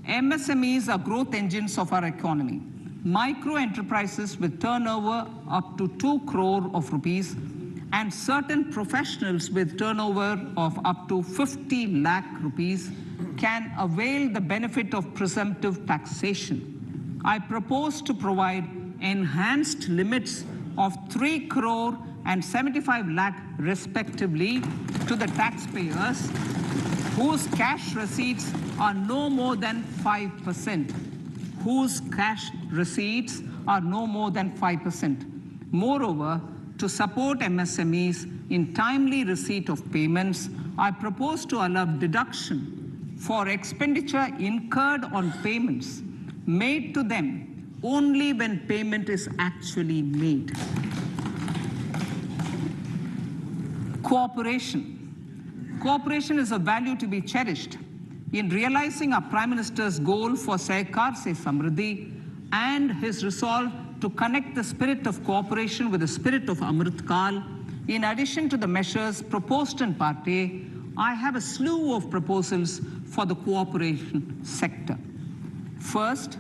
MSMEs are growth engines of our economy. Micro enterprises with turnover up to 2 crore of rupees and certain professionals with turnover of up to 50 lakh rupees can avail the benefit of presumptive taxation. I propose to provide enhanced limits of 3 crore and 75 lakh respectively to the taxpayers whose cash receipts are no more than 5%. Whose cash receipts are no more than 5%. Moreover, to support MSMEs in timely receipt of payments, I propose to allow deduction for expenditure incurred on payments made to them only when payment is actually made. Cooperation. Cooperation is a value to be cherished. In realizing our Prime Minister's goal for Sehkar Se Samriddhi and his resolve to connect the spirit of cooperation with the spirit of Amrit Kal, in addition to the measures proposed in Part A, I have a slew of proposals for the cooperation sector. First,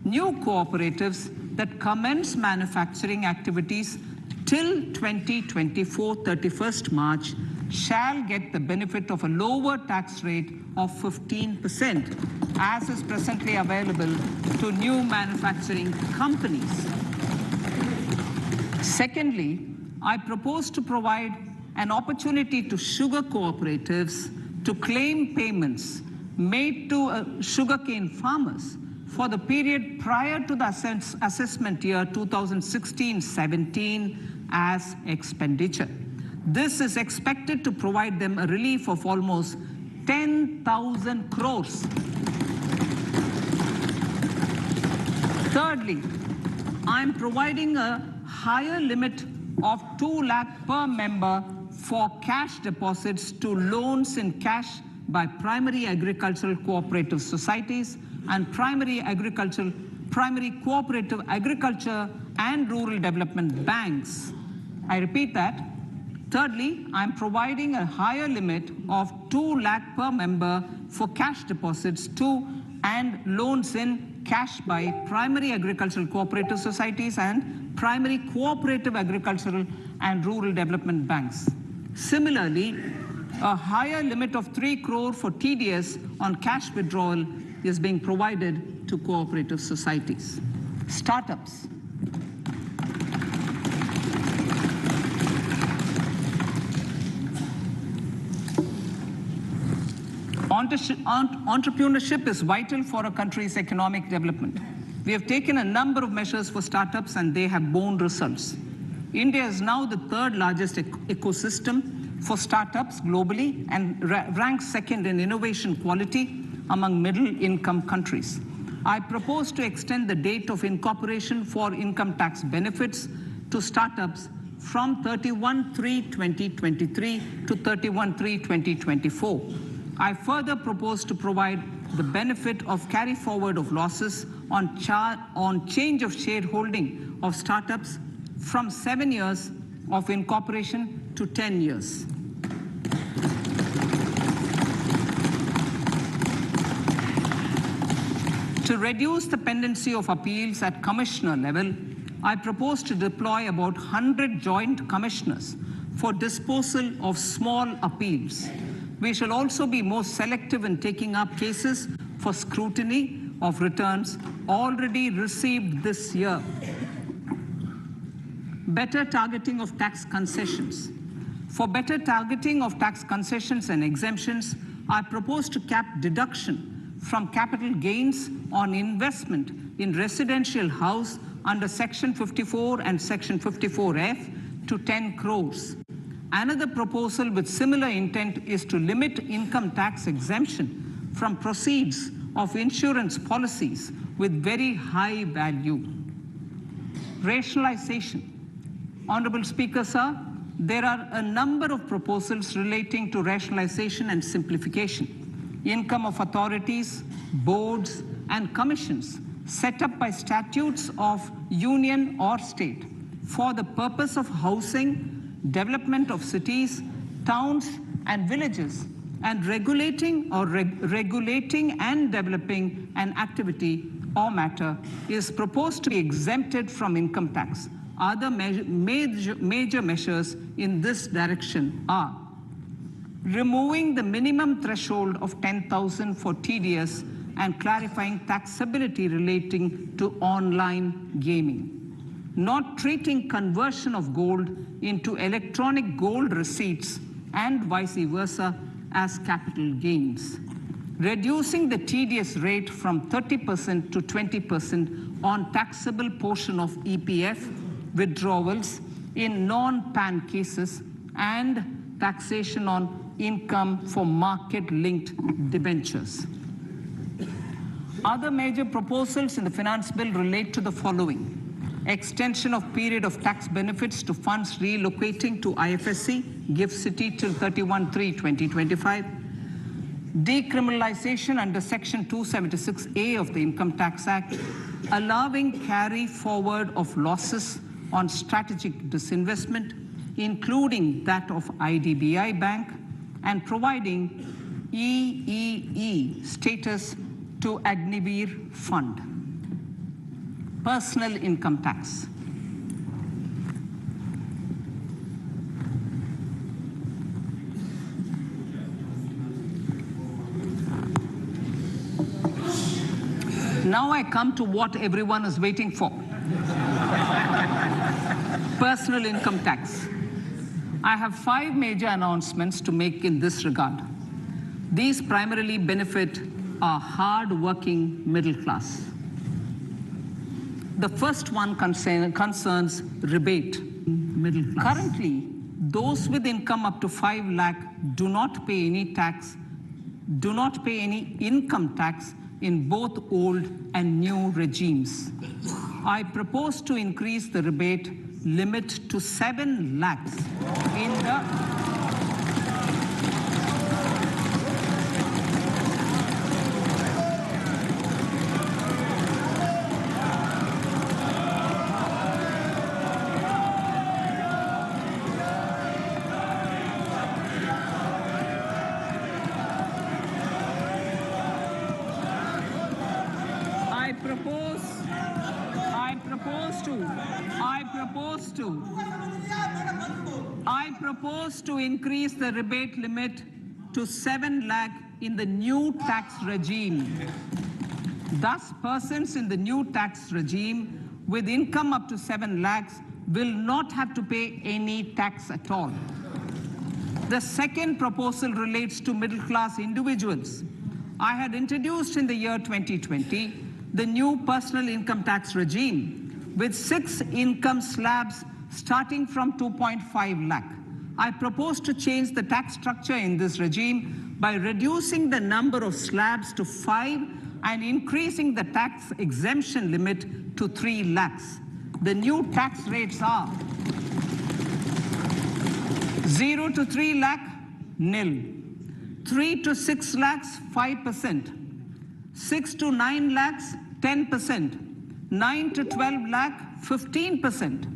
new cooperatives that commence manufacturing activities till 2024, 31st March, shall get the benefit of a lower tax rate of 15%, as is presently available to new manufacturing companies. Secondly, I propose to provide an opportunity to sugar cooperatives to claim payments made to sugarcane farmers for the period prior to the assessment year 2016-17 as expenditure. This is expected to provide them a relief of almost 10,000 crores. Thirdly, I'm providing a higher limit of 2 lakh per member for cash deposits to loans in cash by primary agricultural cooperative societies and primary cooperative agriculture and rural development banks. I repeat that. Thirdly, I'm providing a higher limit of 2 lakh per member for cash deposits to and loans in cash by primary agricultural cooperative societies and primary cooperative agricultural and rural development banks. Similarly, a higher limit of 3 crore for TDS on cash withdrawal is being provided to cooperative societies. Startups. Entrepreneurship is vital for a country's economic development. We have taken a number of measures for startups and they have borne results. India is now the third largest ecosystem for startups globally and ranks second in innovation quality among middle-income countries. I propose to extend the date of incorporation for income tax benefits to startups from 31/3/2023 to 31/3/2024. I further propose to provide the benefit of carry forward of losses on change of shareholding of startups from 7 years of incorporation to 10 years. To reduce the pendency of appeals at commissioner level, I propose to deploy about 100 joint commissioners for disposal of small appeals. We shall also be more selective in taking up cases for scrutiny of returns already received this year. Better targeting of tax concessions. For better targeting of tax concessions and exemptions, I propose to cap deduction from capital gains on investment in residential house under Section 54 and Section 54F to 10 crores. Another proposal with similar intent is to limit income tax exemption from proceeds of insurance policies with very high value. Rationalization. Honorable Speaker, sir, there are a number of proposals relating to rationalization and simplification. Income of authorities, boards, and commissions set up by statutes of union or state for the purpose of housing, development of cities, towns, and villages, and regulating and developing an activity or matter is proposed to be exempted from income tax. Other major measures in this direction are removing the minimum threshold of 10,000 for TDS and clarifying taxability relating to online gaming. Not treating conversion of gold into electronic gold receipts and vice versa as capital gains. Reducing the TDS rate from 30% to 20% on taxable portion of EPF withdrawals in non-PAN cases and taxation on income for market-linked debentures. Other major proposals in the finance bill relate to the following. Extension of period of tax benefits to funds relocating to IFSC, GIFT City till 31/3/2025. Decriminalization under Section 276A of the Income Tax Act, allowing carry forward of losses on strategic disinvestment, including that of IDBI Bank, and providing EEE status to Agnivir Fund. Personal income tax. Now I come to what everyone is waiting for. Personal income tax. I have 5 major announcements to make in this regard. These primarily benefit our hard-working middle class. The first one concerns rebate. Middle class. Currently, those with income up to 5 lakh do not pay any income tax in both old and new regimes. I propose to increase the rebate limit to 7 lakhs in the I propose to increase the rebate limit to 7 lakh in the new tax regime. Thus, persons in the new tax regime with income up to 7 lakhs will not have to pay any tax at all. The second proposal relates to middle-class individuals. I had introduced in the year 2020 the new personal income tax regime with 6 income slabs starting from 2.5 lakh. I propose to change the tax structure in this regime by reducing the number of slabs to 5 and increasing the tax exemption limit to 3 lakhs. The new tax rates are 0 to 3 lakh, nil. 3 to 6 lakhs, 5%. 6 to 9 lakhs, 10%. 9 to 12 lakh, 15%.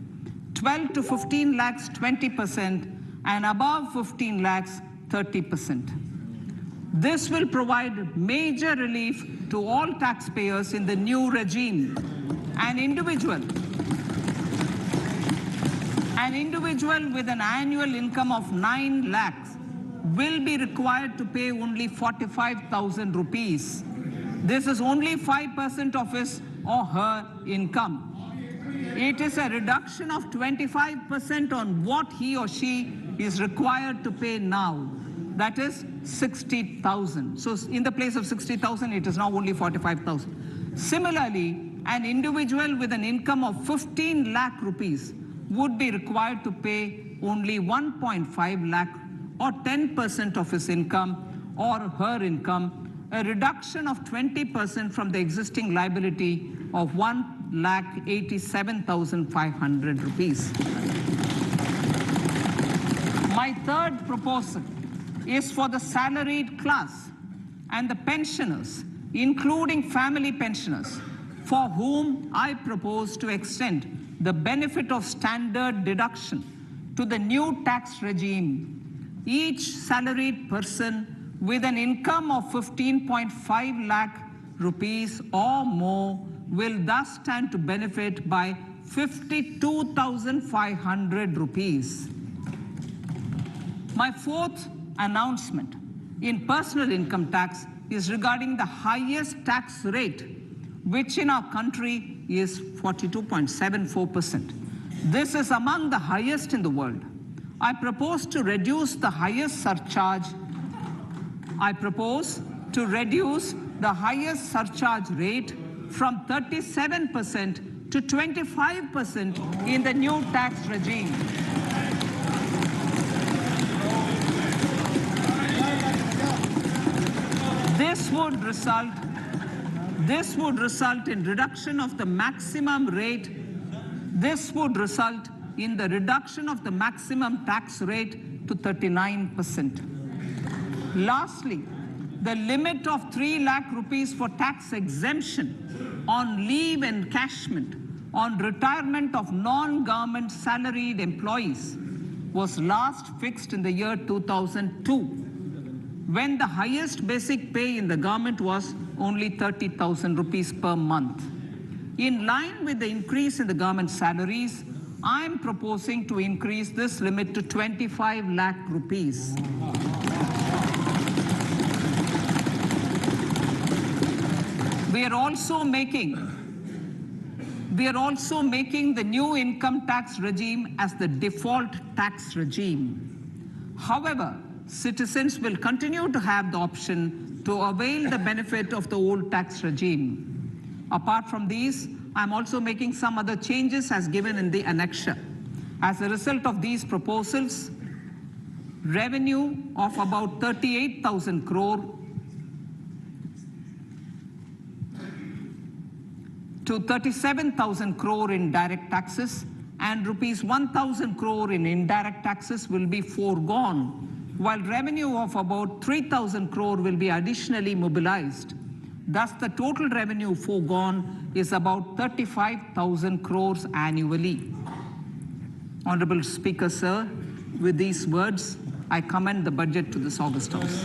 12 to 15 lakhs, 20%. And above 15 lakhs, 30%. This will provide major relief to all taxpayers in the new regime. An individual with an annual income of 9 lakhs will be required to pay only 45,000 rupees. This is only 5% of his or her income. It is a reduction of 25% on what he or she is required to pay now. That is 60,000. So in the place of 60,000, it is now only 45,000. Similarly, an individual with an income of 15 lakh rupees would be required to pay only 1.5 lakh or 10% of his income or her income, a reduction of 20% from the existing liability of 1,87,500 rupees. My third proposal is for the salaried class and the pensioners, including family pensioners, for whom I propose to extend the benefit of standard deduction to the new tax regime. Each salaried person with an income of 15.5 lakh rupees or more will thus stand to benefit by 52,500 rupees. My fourth announcement in personal income tax is regarding the highest tax rate, which in our country is 42.74%. This is among the highest in the world. I propose to reduce the highest surcharge. Rate from 37% to 25% in the new tax regime. This would result in reduction of the maximum rate. This would result in the reduction of the maximum tax rate to 39%. Lastly, the limit of 3 lakh rupees for tax exemption on leave encashment on retirement of non-government salaried employees was last fixed in the year 2002, when the highest basic pay in the government was only 30,000 rupees per month. In line with the increase in the government salaries, I am proposing to increase this limit to 25 lakh rupees. We are also making the new income tax regime as the default tax regime. However, citizens will continue to have the option to avail the benefit of the old tax regime. Apart from these, I'm also making some other changes as given in the annexure. As a result of these proposals, revenue of about 38,000 crore to 37,000 crore in direct taxes and rupees 1,000 crore in indirect taxes will be foregone, while revenue of about 3,000 crore will be additionally mobilized. Thus, the total revenue foregone is about 35,000 crores annually. Honorable Speaker, sir, with these words, I commend the budget to this august House.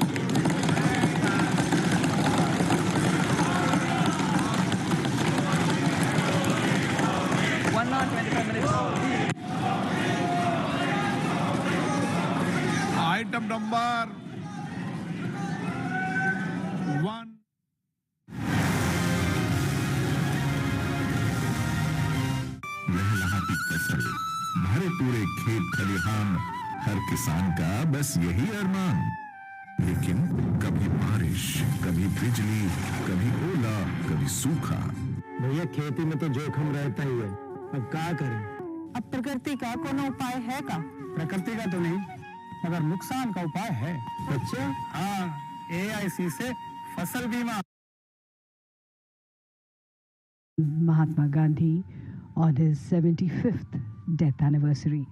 पूरे खेत खलिहान, हर किसान का बस यही अरमान। लेकिन कभी बारिश, कभी बिजली, कभी ओला, कभी सूखा। भैया खेती में तो जोखिम रहता ही है, अब क्या करें। अब प्रकृति का कोनो उपाय है का? प्रकृति का तो नहीं, मगर नुकसान का उपाय है। अच्छा, हाँ, AIC से फसल बीमा। Mahatma Gandhi on his 75th death anniversary.